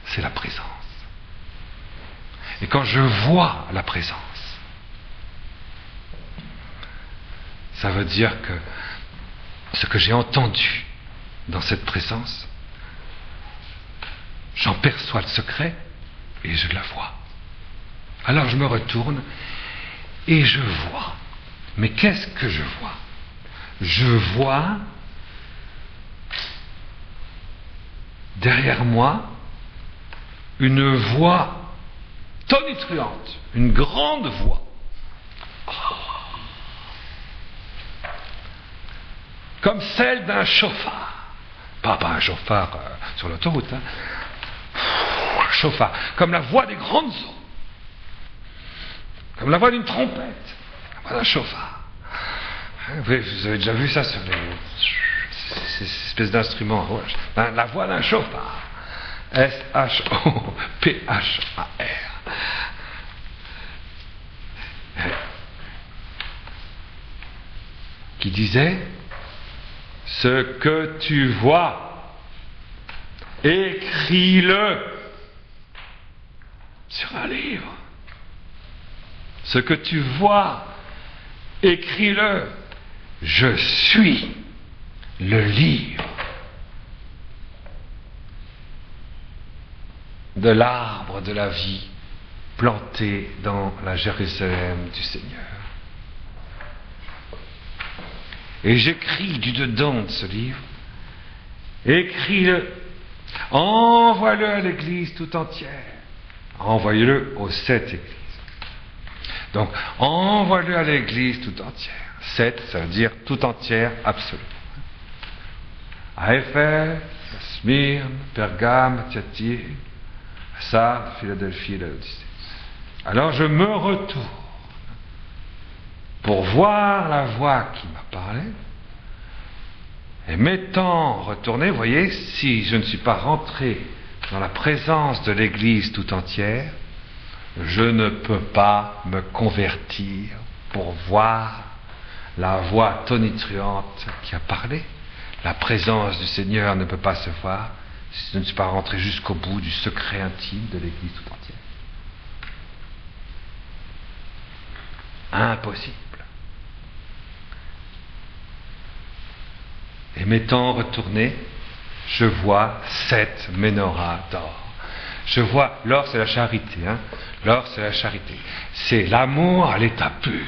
c'est la présence. Et quand je vois la présence, ça veut dire que ce que j'ai entendu dans cette présence, j'en perçois le secret et je la vois. Alors je me retourne et je vois. Mais qu'est-ce que je vois? Je vois derrière moi une voix tonitruante, une grande voix. Comme celle d'un chauffard. Pas un chauffard sur l'autoroute, hein. Un chauffard. Comme la voix des grandes eaux. Comme la voix d'une trompette. La voix d'un chauffard. Vous avez déjà vu ça sur ces espèces d'instruments. La voix d'un chauffard. S-H-O-P-H-A-R. Qui disait: ce que tu vois, écris-le sur un livre. Ce que tu vois, écris-le. Je suis le livre de l'arbre de la vie planté dans la Jérusalem du Seigneur. Et j'écris du dedans de ce livre, écris-le, envoie-le à l'Église tout entière, envoie-le aux 7 églises. Donc, envoie-le à l'Église tout entière. 7, ça veut dire tout entière, absolument. À Éphèse, à Smyrne, Pergame, Thyatire, à Sardes, Philadelphie et Laodicée. Alors je me retourne pour voir la voix qui m'a parlé, et m'étant retourné, vous voyez, si je ne suis pas rentré dans la présence de l'Église tout entière, je ne peux pas me convertir pour voir la voix tonitruante qui a parlé. La présence du Seigneur ne peut pas se voir si je ne suis pas rentré jusqu'au bout du secret intime de l'Église tout entière. Impossible. Et m'étant retourné, je vois 7 menorahs d'or. Je vois, l'or c'est la charité, hein. L'or c'est la charité. C'est l'amour à l'état pur.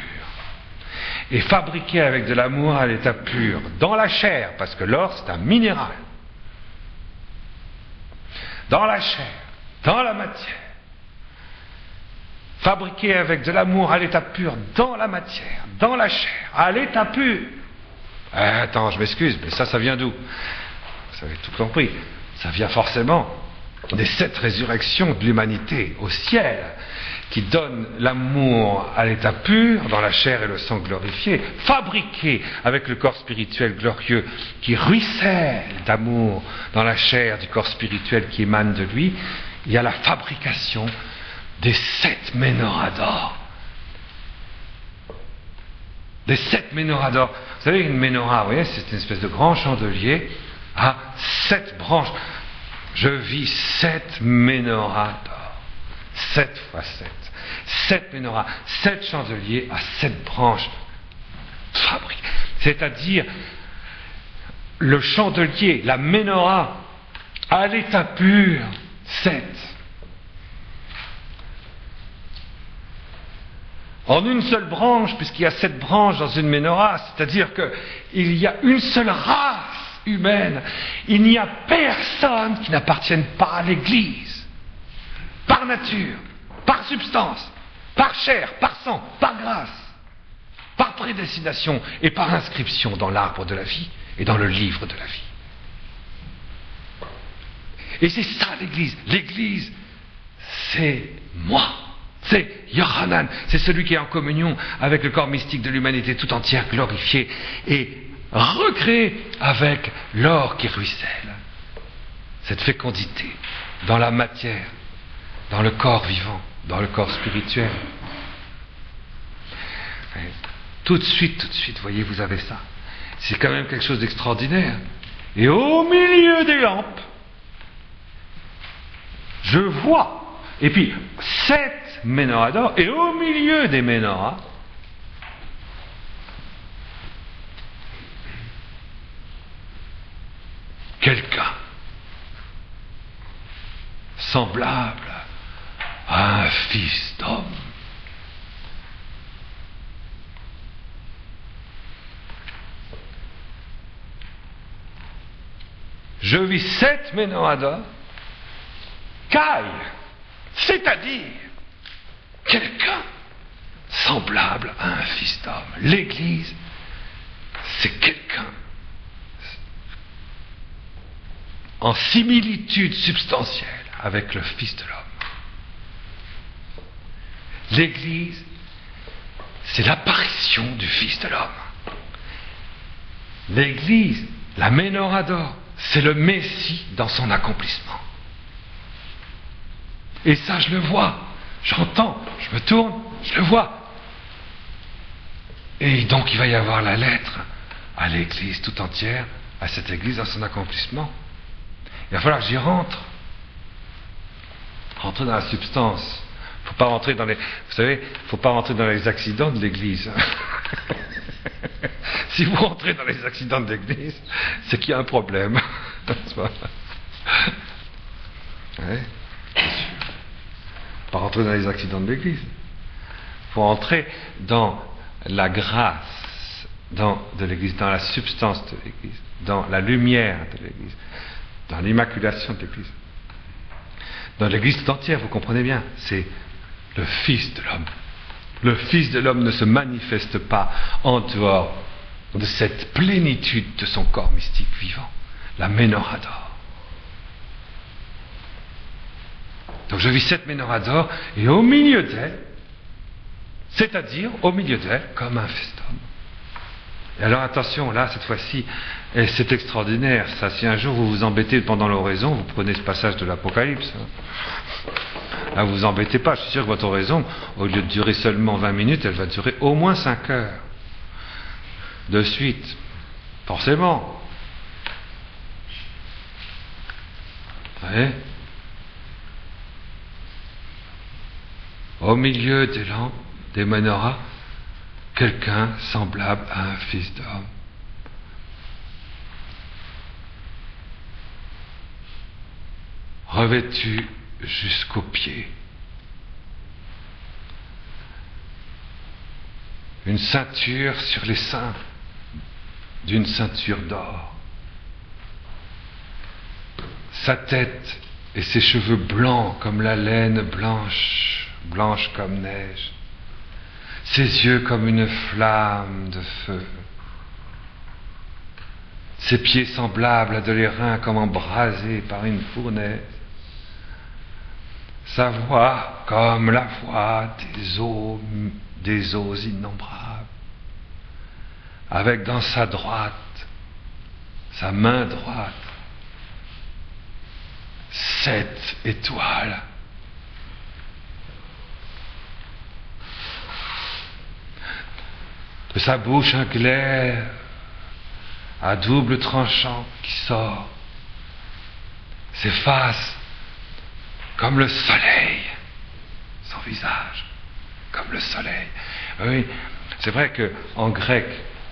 Et fabriqué avec de l'amour à l'état pur, dans la chair, parce que l'or c'est un minéral. Dans la chair, dans la matière. Fabriqué avec de l'amour à l'état pur, dans la matière, dans la chair, à l'état pur. Attends, je m'excuse, mais ça vient d'où? Vous avez tout compris. Ça vient forcément des 7 résurrections de l'humanité au ciel, qui donnent l'amour à l'état pur, dans la chair et le sang glorifié, fabriqué avec le corps spirituel glorieux, qui ruisselle d'amour dans la chair du corps spirituel qui émane de lui. Il y a la fabrication des 7 menorahs d'or. Des 7 menorahs d'or. Vous savez, une menorah, vous voyez, c'est une espèce de grand chandelier à 7 branches. Je vis 7 menorahs d'or. 7 fois 7. 7 menorahs, 7 chandeliers à 7 branches fabriquées. C'est-à-dire, le chandelier, la menorah, à l'état pur, 7. En une seule branche, puisqu'il y a 7 branches dans une menorah, c'est-à-dire qu'il y a une seule race humaine. Il n'y a personne qui n'appartienne pas à l'Église. Par nature, par substance, par chair, par sang, par grâce, par prédestination et par inscription dans l'arbre de la vie et dans le livre de la vie. Et c'est ça l'Église. L'Église, c'est moi. C'est Yohanan. C'est celui qui est en communion avec le corps mystique de l'humanité tout entière, glorifié et recréé avec l'or qui ruisselle. Cette fécondité dans la matière, dans le corps vivant, dans le corps spirituel. Et tout de suite, voyez, vous avez ça. C'est quand même quelque chose d'extraordinaire. Et au milieu des lampes, je vois, et puis 7 menorahs d'or, et au milieu des menorahs, quelqu'un semblable à un fils d'homme. Je vis 7 menorahs d'or, caille, c'est-à-dire quelqu'un semblable à un fils d'homme. L'Église, c'est quelqu'un en similitude substantielle avec le Fils de l'homme. L'Église, c'est l'apparition du Fils de l'homme. L'Église, la menorah d'or, c'est le Messie dans son accomplissement. Et ça, je le vois, j'entends, je me tourne, je le vois. Et donc, il va y avoir la lettre à l'Église tout entière, à cette Église dans son accomplissement. Il va falloir que j'y rentre. Rentrer dans la substance. Faut pas rentrer dans les... Vous savez, faut pas rentrer dans les accidents de l'Église. Si vous rentrez dans les accidents de l'Église, c'est qu'il y a un problème. Ouais. Pas rentrer dans les accidents de l'Église. Il faut entrer dans la grâce de l'Église, dans la substance de l'Église, dans la lumière de l'Église, dans l'immaculation de l'Église. Dans l'Église tout entière, vous comprenez bien, c'est le Fils de l'homme. Le Fils de l'homme ne se manifeste pas en dehors de cette plénitude de son corps mystique vivant, la menorah d'or. Donc je vis 7 menorahs d'or, et au milieu d'elle, c'est-à-dire au milieu d'elle, comme un fils d'homme. Et alors attention, là, cette fois-ci, et c'est extraordinaire, ça, si un jour vous vous embêtez pendant l'oraison, vous prenez ce passage de l'Apocalypse. Là, vous vous embêtez pas, je suis sûr que votre oraison, au lieu de durer seulement 20 minutes, elle va durer au moins 5 heures. De suite. Forcément. Vous voyez ? Au milieu des lampes, des menorahs, quelqu'un semblable à un fils d'homme. Revêtu jusqu'aux pieds. Une ceinture sur les seins, d'une ceinture d'or. Sa tête et ses cheveux blancs comme la laine blanche, blanche comme neige. Ses yeux comme une flamme de feu. ses pieds semblables à de l'airain comme embrasés par une fournaise, sa voix comme la voix des eaux innombrables, avec dans sa droite, sa main droite, 7 étoiles. De sa bouche un glaive à double tranchant qui sort, s'efface comme le soleil, son visage, comme le soleil. Oui, c'est vrai qu'en grec,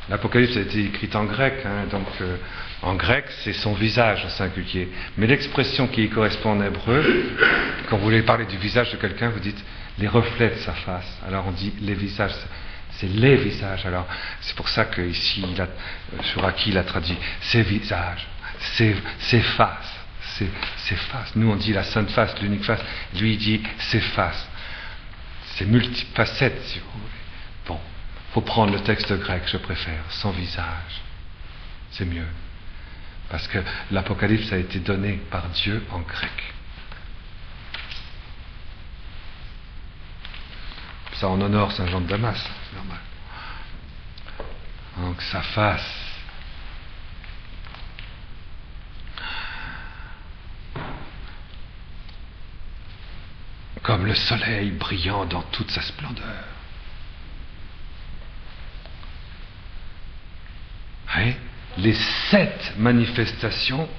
l'Apocalypse a été écrite en grec, donc en grec c'est son visage au singulier. Mais l'expression qui y correspond en hébreu, quand vous voulez parler du visage de quelqu'un, vous dites les reflets de sa face. Alors on dit les visages, c'est les visages. Alors c'est pour ça que ici, Chouraki il a traduit ses visages, ses faces. Ses faces. Nous on dit la sainte face, l'unique face. Lui il dit ses faces. Ses multifacettes, si vous voulez. Bon, faut prendre le texte grec, je préfère, son visage. C'est mieux. Parce que l'Apocalypse a été donné par Dieu en grec. Ça en honore Saint Jean de Damas, c'est normal. Donc sa face. Comme le soleil brillant dans toute sa splendeur. Oui, les 7 manifestations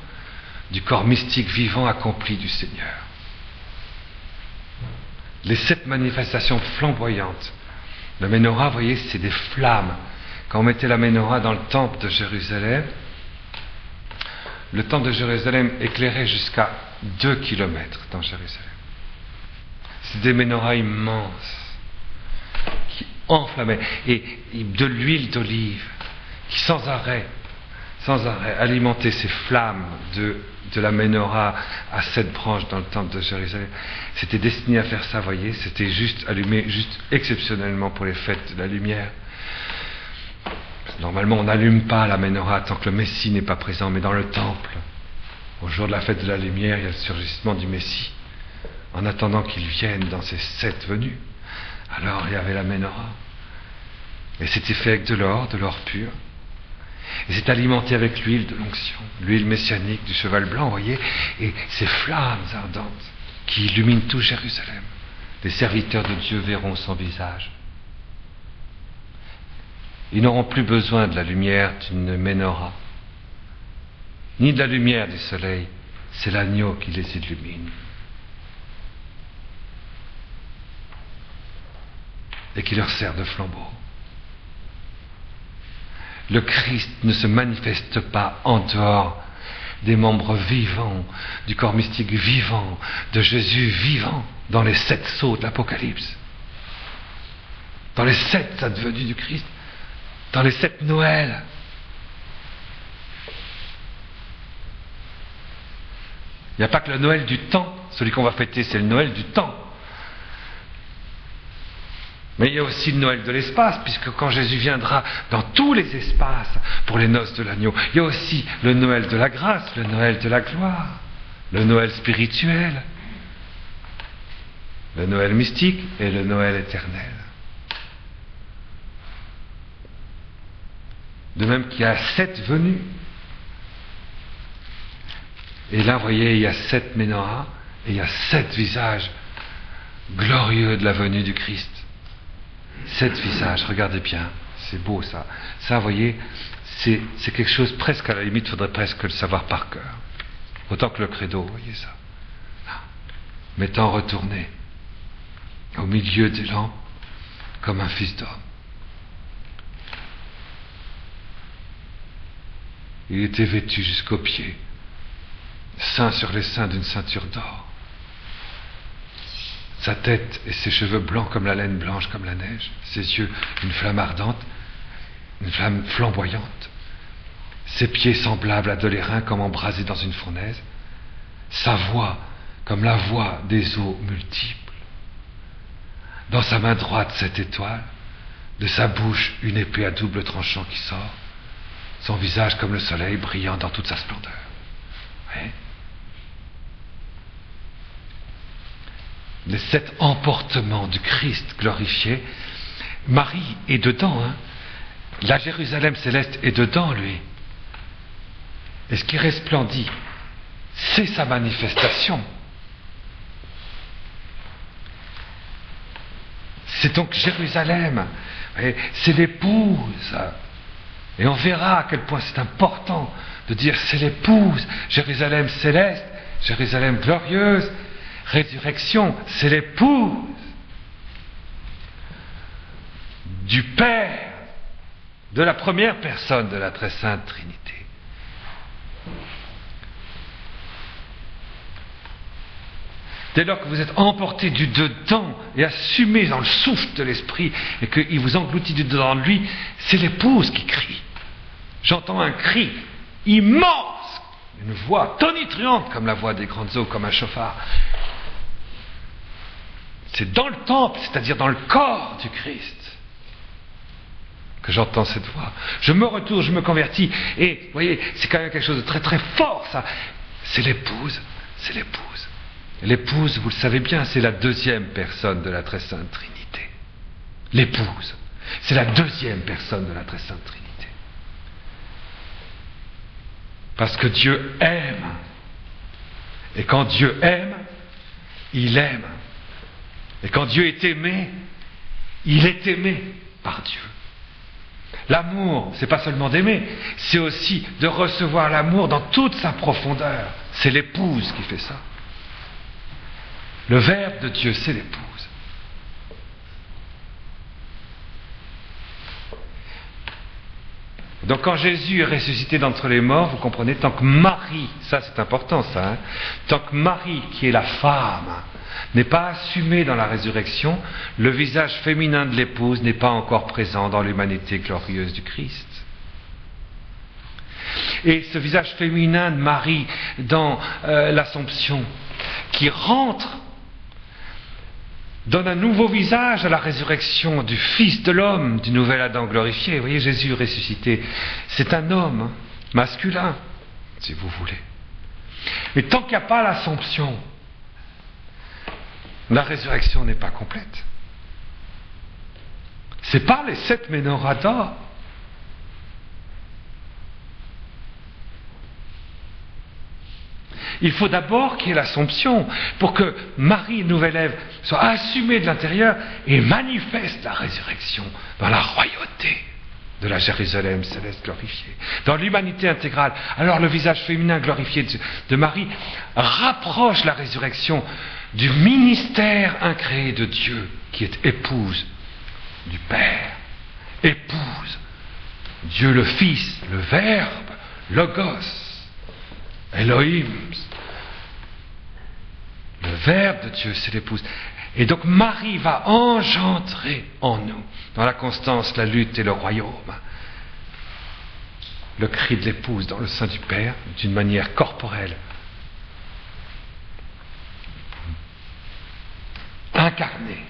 du corps mystique vivant accompli du Seigneur. Les 7 manifestations flamboyantes. La menorah, vous voyez, c'est des flammes. Quand on mettait la menorah dans le temple de Jérusalem, le temple de Jérusalem éclairait jusqu'à 2 kilomètres dans Jérusalem. C'est des menorahs immenses qui enflammaient, et de l'huile d'olive qui sans arrêt alimentaient ces flammes de la menorah à 7 branches dans le temple de Jérusalem. C'était destiné à faire ça, voyez, c'était juste allumé, juste exceptionnellement pour les fêtes de la lumière. Normalement, on n'allume pas la menorah tant que le Messie n'est pas présent, mais dans le temple, au jour de la fête de la lumière, il y a le surgissement du Messie. En attendant qu'il vienne dans ces 7 venues, alors il y avait la menorah. Et c'était fait avec de l'or pur. Et c'est alimenté avec l'huile de l'onction, l'huile messianique du cheval blanc, vous voyez, et ces flammes ardentes qui illuminent tout Jérusalem. Les serviteurs de Dieu verront son visage. Ils n'auront plus besoin de la lumière d'une menorah, ni de la lumière du soleil, c'est l'agneau qui les illumine. Et qui leur sert de flambeau. Le Christ ne se manifeste pas en dehors des membres vivants, du corps mystique vivant, de Jésus vivant, dans les 7 sceaux de l'Apocalypse, dans les 7 advenus du Christ, dans les 7 Noëls. Il n'y a pas que le Noël du temps, celui qu'on va fêter, c'est le Noël du temps. Mais il y a aussi le Noël de l'espace, puisque quand Jésus viendra dans tous les espaces pour les noces de l'agneau, il y a aussi le Noël de la grâce, le Noël de la gloire, le Noël spirituel, le Noël mystique et le Noël éternel. De même qu'il y a 7 venues. Et là, vous voyez, il y a 7 menorahs et il y a 7 visages glorieux de la venue du Christ. 7 visages, regardez bien, c'est beau ça. Ça, vous voyez, c'est quelque chose presque, à la limite, il faudrait presque le savoir par cœur. Autant que le credo, vous voyez ça. M'étant retourné au milieu des lampes comme un fils d'homme. Il était vêtu jusqu'aux pieds, ceint sur les seins d'une ceinture d'or. Sa tête et ses cheveux blancs comme la laine, blanche comme la neige. Ses yeux, une flamme ardente, une flamme flamboyante. Ses pieds semblables à de l'airain comme embrasés dans une fournaise. Sa voix comme la voix des eaux multiples. Dans sa main droite 7 étoiles. De sa bouche une épée à double tranchant qui sort. son visage comme le soleil brillant dans toute sa splendeur. Ouais. Cet emportement du Christ glorifié, Marie est dedans, hein. La Jérusalem céleste est dedans, lui. Et ce qui resplendit, c'est sa manifestation. C'est donc Jérusalem, c'est l'épouse. Et on verra à quel point c'est important de dire c'est l'épouse, Jérusalem céleste, Jérusalem glorieuse, résurrection, c'est l'épouse du Père, de la première personne de la très sainte Trinité. Dès lors que vous êtes emporté du dedans et assumé dans le souffle de l'esprit et qu'il vous engloutit du dedans de lui, c'est l'épouse qui crie. J'entends un cri immense, une voix tonitruante comme la voix des grandes eaux, comme un chauffard. C'est dans le temple, c'est-à-dire dans le corps du Christ, que j'entends cette voix. Je me retourne, je me convertis, et vous voyez, c'est quand même quelque chose de très très fort, ça. C'est l'épouse, c'est l'épouse. L'épouse, vous le savez bien, c'est la deuxième personne de la très sainte Trinité. L'épouse, c'est la deuxième personne de la très sainte Trinité. Parce que Dieu aime. Et quand Dieu aime, il aime. Et quand Dieu est aimé, il est aimé par Dieu. L'amour, c'est pas seulement d'aimer, c'est aussi de recevoir l'amour dans toute sa profondeur. C'est l'épouse qui fait ça. Le Verbe de Dieu, c'est l'épouse. Donc quand Jésus est ressuscité d'entre les morts, vous comprenez, tant que Marie, ça c'est important ça, hein, tant que Marie, qui est la femme, n'est pas assumée dans la résurrection, le visage féminin de l'épouse n'est pas encore présent dans l'humanité glorieuse du Christ. Et ce visage féminin de Marie dans l'Assomption, qui rentre, donne un nouveau visage à la résurrection du Fils de l'homme, du nouvel Adam glorifié. Vous voyez, Jésus ressuscité, c'est un homme masculin, si vous voulez. Mais tant qu'il n'y a pas l'Assomption, la résurrection n'est pas complète. C'est pas les 7 menorahs d'or. Il faut d'abord qu'il y ait l'Assomption pour que Marie, nouvelle Ève, soit assumée de l'intérieur et manifeste la résurrection dans la royauté de la Jérusalem céleste glorifiée, dans l'humanité intégrale. Alors le visage féminin glorifié de Marie rapproche la résurrection du ministère incréé de Dieu, qui est épouse du Père, épouse Dieu le Fils, le Verbe, Logos, Elohim. Le Verbe de Dieu, c'est l'épouse. Et donc Marie va engendrer en nous, dans la constance, la lutte et le royaume, le cri de l'épouse dans le sein du Père, d'une manière corporelle, incarnée,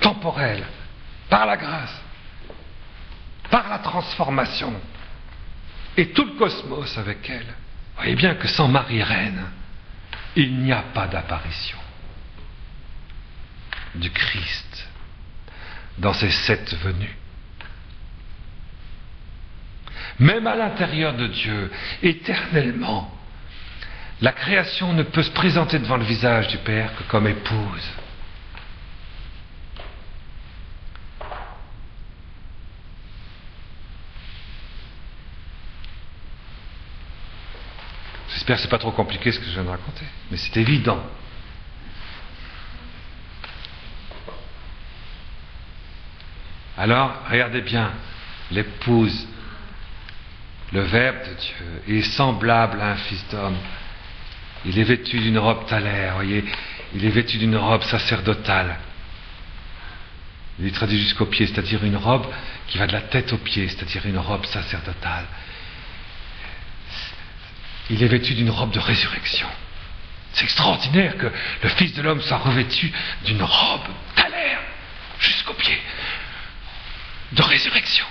temporelle, par la grâce, par la transformation, et tout le cosmos avec elle. Vous voyez bien que sans Marie reine, il n'y a pas d'apparition du Christ dans ces 7 venues. Même à l'intérieur de Dieu, éternellement, la création ne peut se présenter devant le visage du Père que comme épouse. J'espère que ce n'est pas trop compliqué ce que je viens de raconter, mais c'est évident. Alors, regardez bien, l'épouse, le Verbe de Dieu, est semblable à un fils d'homme. Il est vêtu d'une robe talaire, voyez, il est vêtu d'une robe sacerdotale. Il est traduit jusqu'aux pieds, c'est-à-dire une robe qui va de la tête aux pieds, c'est-à-dire une robe sacerdotale. Il est vêtu d'une robe de résurrection. C'est extraordinaire que le Fils de l'homme soit revêtu d'une robe talaire jusqu'aux pieds de résurrection.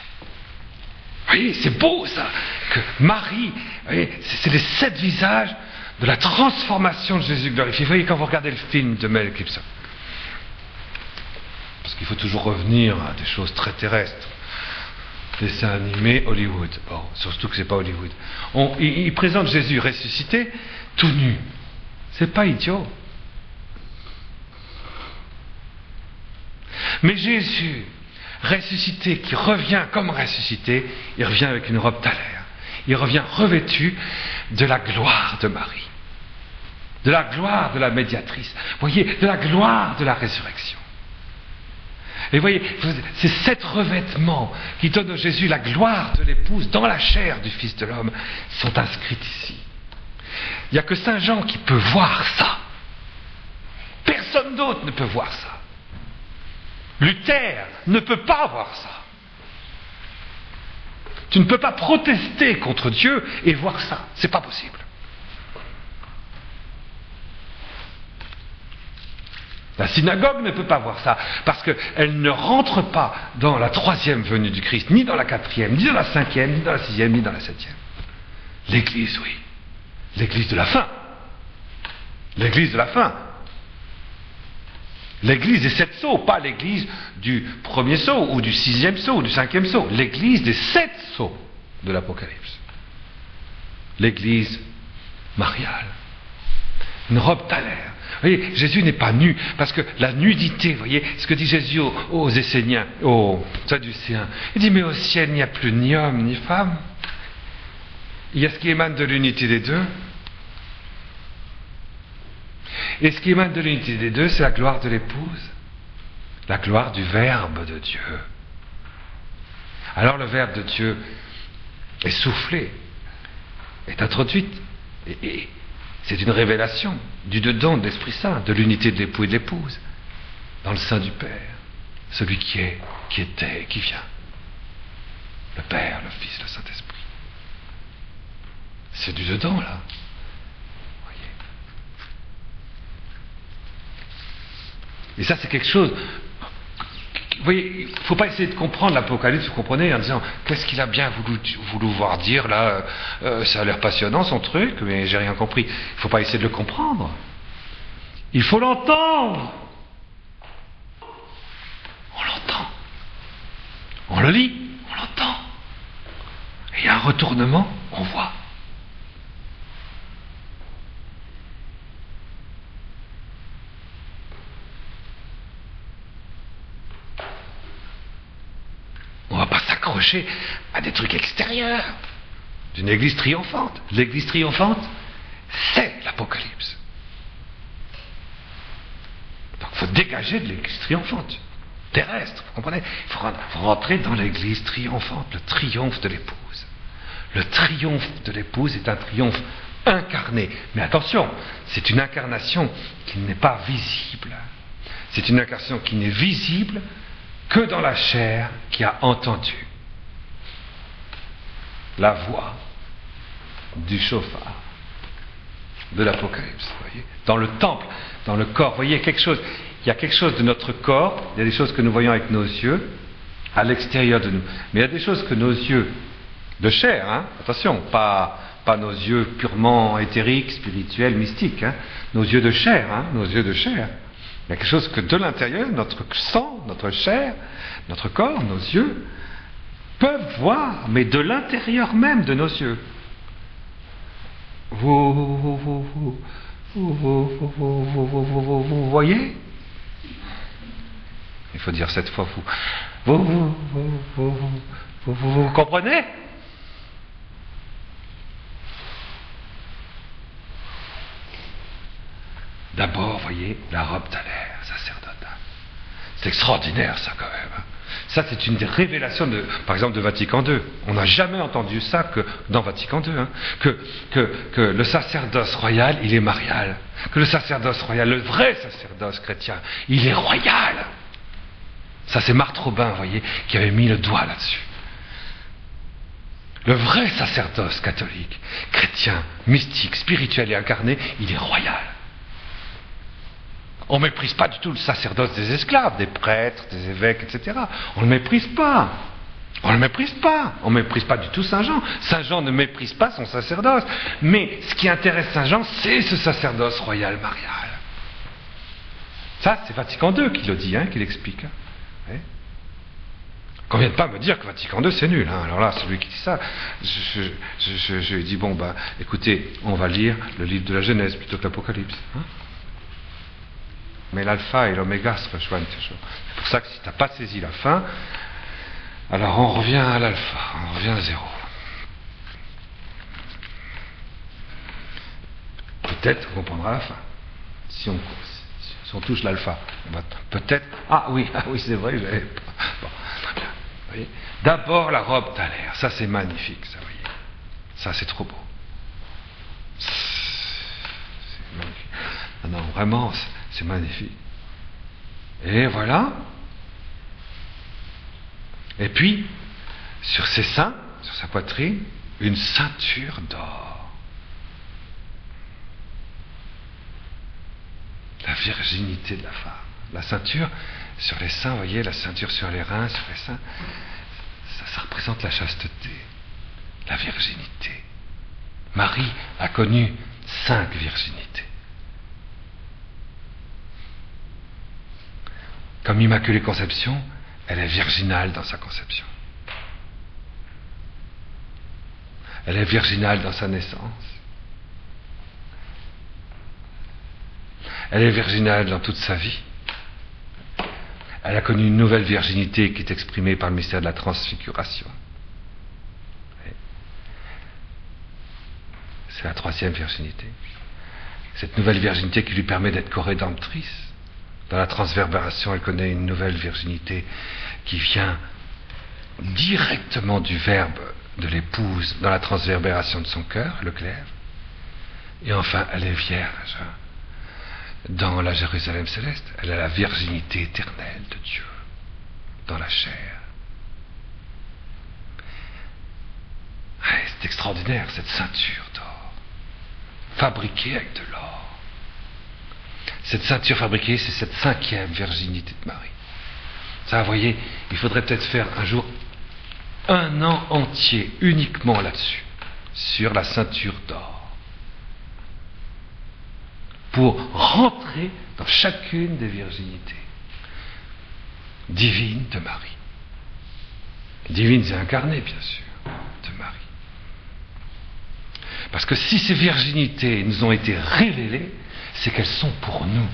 voyez, c'est beau ça, que Marie, c'est les 7 visages de la transformation de Jésus glorifié. Vous voyez, quand vous regardez le film de Mel Gibson, parce qu'il faut toujours revenir à des choses très terrestres, dessin animé Hollywood, bon, surtout que c'est pas Hollywood. Il présente Jésus ressuscité, tout nu. C'est pas idiot. Mais Jésus ressuscité, qui revient comme ressuscité, il revient avec une robe d'alaire. Il revient revêtu de la gloire de Marie, de la gloire de la médiatrice, voyez, de la gloire de la résurrection. Et vous voyez, ces 7 revêtements qui donnent à Jésus la gloire de l'épouse dans la chair du Fils de l'homme sont inscrits ici. Il n'y a que Saint Jean qui peut voir ça. Personne d'autre ne peut voir ça. Luther ne peut pas voir ça. Tu ne peux pas protester contre Dieu et voir ça. C'est pas possible. La synagogue ne peut pas voir ça, parce qu'elle ne rentre pas dans la 3e venue du Christ, ni dans la 4e, ni dans la 5e, ni dans la 6e, ni dans la 7e. L'Église, oui. L'Église de la fin. L'Église de la fin. L'Église des 7 sceaux, pas l'Église du 1er sceau, ou du 6e sceau, ou du 5e sceau. L'Église des 7 sceaux de l'Apocalypse. L'Église mariale. Une robe d'alaire. Vous voyez, Jésus n'est pas nu, parce que la nudité, vous voyez, ce que dit Jésus aux Esséniens, aux Sadducéens, il dit, mais au ciel, il n'y a plus ni homme ni femme. Il y a ce qui émane de l'unité des deux. Et ce qui émane de l'unité des deux, c'est la gloire de l'épouse, la gloire du Verbe de Dieu. Alors le Verbe de Dieu est soufflé, est introduit, et c'est une révélation du dedans de l'Esprit Saint, de l'unité de l'époux et de l'épouse, dans le sein du Père, celui qui est, qui était et qui vient. Le Père, le Fils, le Saint-Esprit. C'est du dedans, là. Voyez. Et ça, c'est quelque chose... Vous voyez, il ne faut pas essayer de comprendre l'Apocalypse, vous comprenez, en disant qu'est-ce qu'il a bien voulu voir dire là, ça a l'air passionnant son truc, mais j'ai rien compris. Il ne faut pas essayer de le comprendre. Il faut l'entendre. On l'entend. On le lit, on l'entend. Et il y a un retournement, on voit. On ne va pas s'accrocher à des trucs extérieurs d'une église triomphante. L'église triomphante, c'est l'Apocalypse. Donc il faut dégager de l'église triomphante, terrestre, vous comprenez? Il faut rentrer dans l'église triomphante, le triomphe de l'épouse. Le triomphe de l'épouse est un triomphe incarné. Mais attention, c'est une incarnation qui n'est pas visible. C'est une incarnation qui n'est visible que dans la chair qui a entendu la voix du chauffard de l'Apocalypse. Voyez, dans le temple, dans le corps, vous voyez, il y a quelque chose de notre corps, il y a des choses que nous voyons avec nos yeux à l'extérieur de nous. Mais il y a des choses que nos yeux de chair, hein, attention, pas nos yeux purement éthériques, spirituels, mystiques, hein, nos yeux de chair, hein, nos yeux de chair. Il y a quelque chose que de l'intérieur, notre sang, notre chair, notre corps, nos yeux, peuvent voir, mais de l'intérieur même de nos yeux. Vous voyez? Il faut dire 7 fois vous. Vous comprenez? D'abord, voyez, la robe d'alaire sacerdotale. C'est extraordinaire, ça, quand même. Ça, c'est une des révélations, par exemple, de Vatican II. On n'a jamais entendu ça que dans Vatican II. Hein, que le sacerdoce royal, il est marial. Que le sacerdoce royal, le vrai sacerdoce chrétien, il est royal. Ça, c'est Marthe Robin, vous voyez, qui avait mis le doigt là-dessus. Le vrai sacerdoce catholique, chrétien, mystique, spirituel et incarné, il est royal. On ne méprise pas du tout le sacerdoce des esclaves, des prêtres, des évêques, etc. On ne le méprise pas. On ne le méprise pas. On ne méprise pas du tout Saint Jean. Saint Jean ne méprise pas son sacerdoce. Mais ce qui intéresse Saint Jean, c'est ce sacerdoce royal marial. Ça, c'est Vatican II qui le dit, qui l'explique. Ouais. Qu'on ne vienne pas me dire que Vatican II c'est nul. Alors là, celui qui dit ça, je lui dis bon, écoutez, on va lire le livre de la Genèse plutôt que l'Apocalypse. Mais l'alpha et l'oméga se rejoignent toujours. C'est pour ça que si tu n'as pas saisi la fin, alors on revient à l'alpha, on revient à zéro. Peut-être on comprendra la fin. Si on touche l'alpha, on va peut-être. Ah oui, c'est vrai, j'avais pas. Bon, très bien. Vous voyez, d'abord la robe Thaler, ça c'est magnifique, ça, vous voyez. Ça c'est trop beau. C'est magnifique. Non, vraiment, c'est magnifique. Et voilà. Et puis, sur ses seins, sur sa poitrine, une ceinture d'or. La virginité de la femme. La ceinture sur les seins, vous voyez, la ceinture sur les reins, sur les seins, ça représente la chasteté, la virginité. Marie a connu 5 virginités. Comme Immaculée Conception, elle est virginale dans sa conception. Elle est virginale dans sa naissance. Elle est virginale dans toute sa vie. Elle a connu une nouvelle virginité qui est exprimée par le mystère de la transfiguration. C'est la 3e virginité. Cette nouvelle virginité qui lui permet d'être corédemptrice. Dans la transverbération, elle connaît une nouvelle virginité qui vient directement du verbe de l'épouse dans la transverbération de son cœur, le clerc. Et enfin, elle est vierge dans la Jérusalem céleste. Elle a la virginité éternelle de Dieu dans la chair. C'est extraordinaire, cette ceinture d'or, fabriquée avec de l'or. Cette ceinture fabriquée, c'est cette 5e virginité de Marie. Ça, vous voyez, il faudrait peut-être faire un jour un an entier uniquement là-dessus, sur la ceinture d'or, pour rentrer dans chacune des virginités divines de Marie. Divines et incarnées, bien sûr, de Marie. Parce que si ces virginités nous ont été révélées, c'est qu'elles sont pour nous.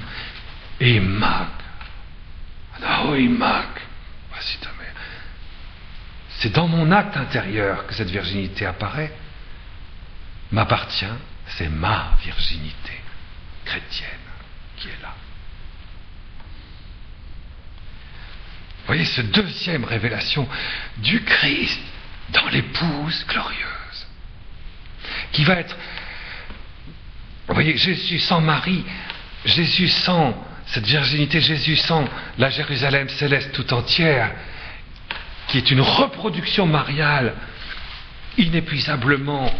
Et Mac, voici ta mère. C'est dans mon acte intérieur que cette virginité apparaît, m'appartient, c'est ma virginité chrétienne qui est là. Vous voyez, ce 2e révélation du Christ dans l'épouse glorieuse, qui va être... Vous voyez, Jésus sans Marie, Jésus sans cette virginité, Jésus sans la Jérusalem céleste tout entière, qui est une reproduction mariale inépuisablement,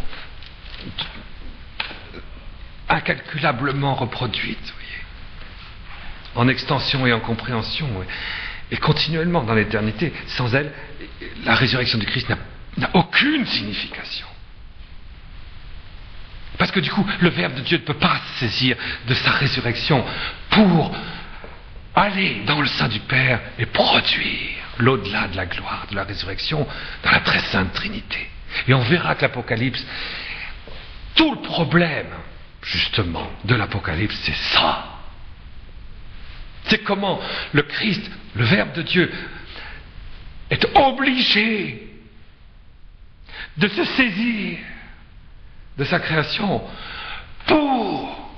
incalculablement reproduite, vous voyez, en extension et en compréhension, et continuellement dans l'éternité. Sans elle, la résurrection du Christ n'a aucune signification. Parce que du coup, le Verbe de Dieu ne peut pas se saisir de sa résurrection pour aller dans le sein du Père et produire l'au-delà de la gloire de la résurrection dans la très sainte Trinité. Et on verra que l'Apocalypse, tout le problème, justement, de l'Apocalypse, c'est ça. C'est comment le Christ, le Verbe de Dieu, est obligé de se saisir de sa création pour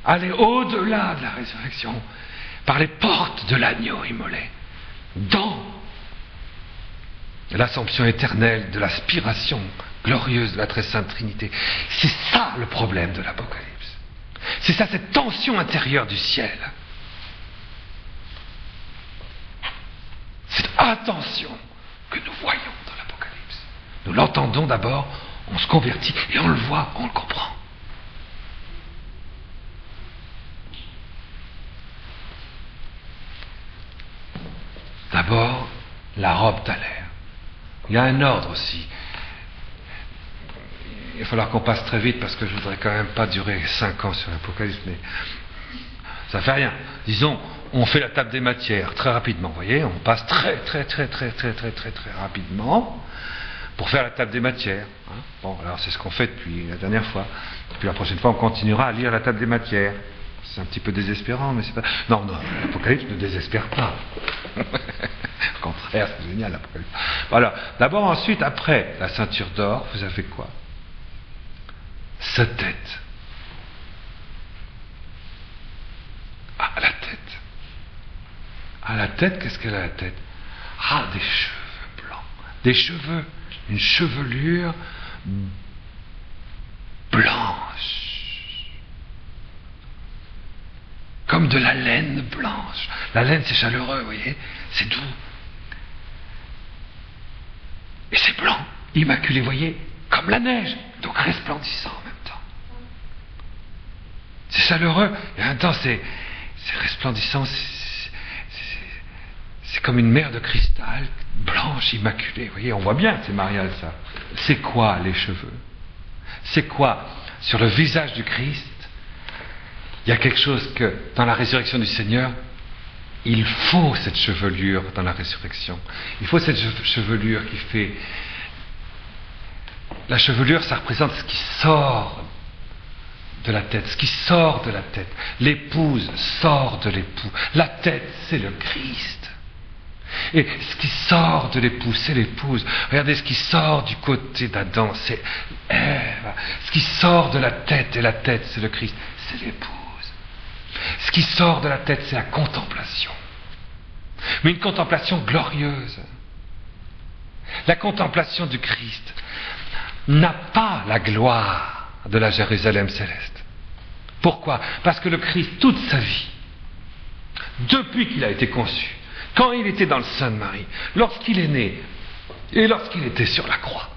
aller au-delà de la résurrection par les portes de l'agneau immolé dans l'assomption éternelle de l'aspiration glorieuse de la très sainte Trinité. C'est ça le problème de l'Apocalypse. C'est ça, cette tension intérieure du ciel. Cette attention que nous voyons dans l'Apocalypse. Nous l'entendons d'abord, on se convertit et on le voit, on le comprend. D'abord, la robe Thaler. Il y a un ordre aussi. Il va falloir qu'on passe très vite parce que je voudrais quand même pas durer 5 ans sur l'Apocalypse, mais ça fait rien. Disons, on fait la table des matières très rapidement, vous voyez, on passe très rapidement pour faire la table des matières. Hein. Bon, alors c'est ce qu'on fait depuis la dernière fois. Puis la prochaine fois, on continuera à lire la table des matières. C'est un petit peu désespérant, mais c'est pas... Non, l'Apocalypse ne désespère pas. Au contraire, c'est génial, l'Apocalypse. Voilà. D'abord, ensuite, après la ceinture d'or, vous avez quoi? Sa tête. Ah, la tête. Ah, la tête, qu'est-ce qu'elle a, la tête? Ah, des cheveux blancs. Des cheveux, une chevelure blanche. Comme de la laine blanche. La laine, c'est chaleureux, vous voyez, c'est doux. Et c'est blanc, immaculé, vous voyez, comme la neige, donc resplendissant en même temps. C'est chaleureux, et en même temps, c'est resplendissant, c'est comme une mer de cristal, blanche, immaculée, vous voyez, on voit bien, c'est marial, ça. C'est quoi, les cheveux? C'est quoi, sur le visage du Christ? Il y a quelque chose que, dans la résurrection du Seigneur, il faut cette chevelure dans la résurrection. Il faut cette chevelure qui fait... La chevelure, ça représente ce qui sort de la tête, ce qui sort de la tête. L'épouse sort de l'époux. La tête, c'est le Christ. Et ce qui sort de l'époux, c'est l'épouse. Regardez, ce qui sort du côté d'Adam, c'est Ève. Ce qui sort de la tête, et la tête, c'est le Christ, c'est l'épouse. Ce qui sort de la tête, c'est la contemplation. Mais une contemplation glorieuse. La contemplation du Christ n'a pas la gloire de la Jérusalem céleste. Pourquoi? Parce que le Christ, toute sa vie, depuis qu'il a été conçu, quand il était dans le sein de Marie, lorsqu'il est né et lorsqu'il était sur la croix,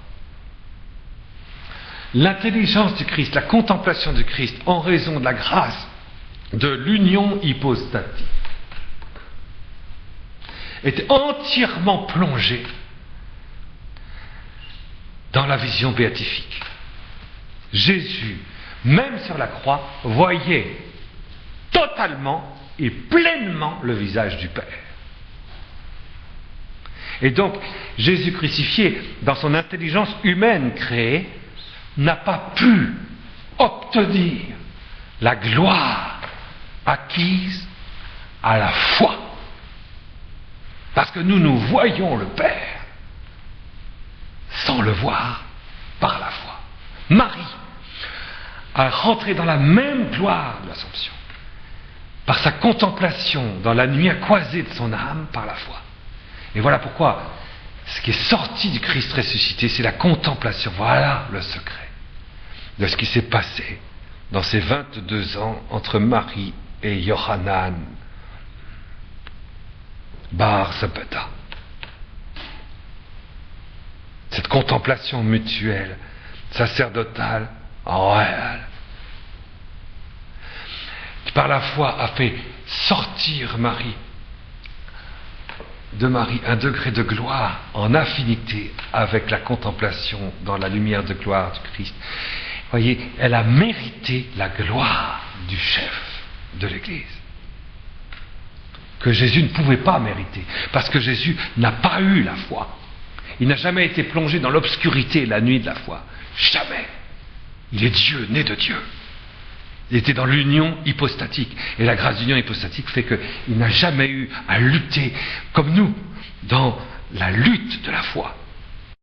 l'intelligence du Christ, la contemplation du Christ, en raison de la grâce de l'union hypostatique, était entièrement plongée dans la vision béatifique. Jésus, même sur la croix, voyait totalement et pleinement le visage du Père. Et donc, Jésus crucifié, dans son intelligence humaine créée, n'a pas pu obtenir la gloire acquise à la foi. Parce que nous voyons le Père sans le voir par la foi. Marie a rentré dans la même gloire de l'Assomption par sa contemplation dans la nuit accroisée de son âme par la foi. Et voilà pourquoi ce qui est sorti du Christ ressuscité, c'est la contemplation. Voilà le secret de ce qui s'est passé dans ces 22 ans entre Marie et Yohanan Bar Zebeda. Cette contemplation mutuelle, sacerdotale, royale, qui par la foi a fait sortir de Marie un degré de gloire en affinité avec la contemplation dans la lumière de gloire du Christ. Vous voyez, elle a mérité la gloire du chef de l'Église, que Jésus ne pouvait pas mériter, parce que Jésus n'a pas eu la foi. Il n'a jamais été plongé dans l'obscurité la nuit de la foi. Jamais. Il est Dieu, né de Dieu. Il était dans l'union hypostatique. Et la grâce d'union hypostatique fait qu'il n'a jamais eu à lutter comme nous dans la lutte de la foi.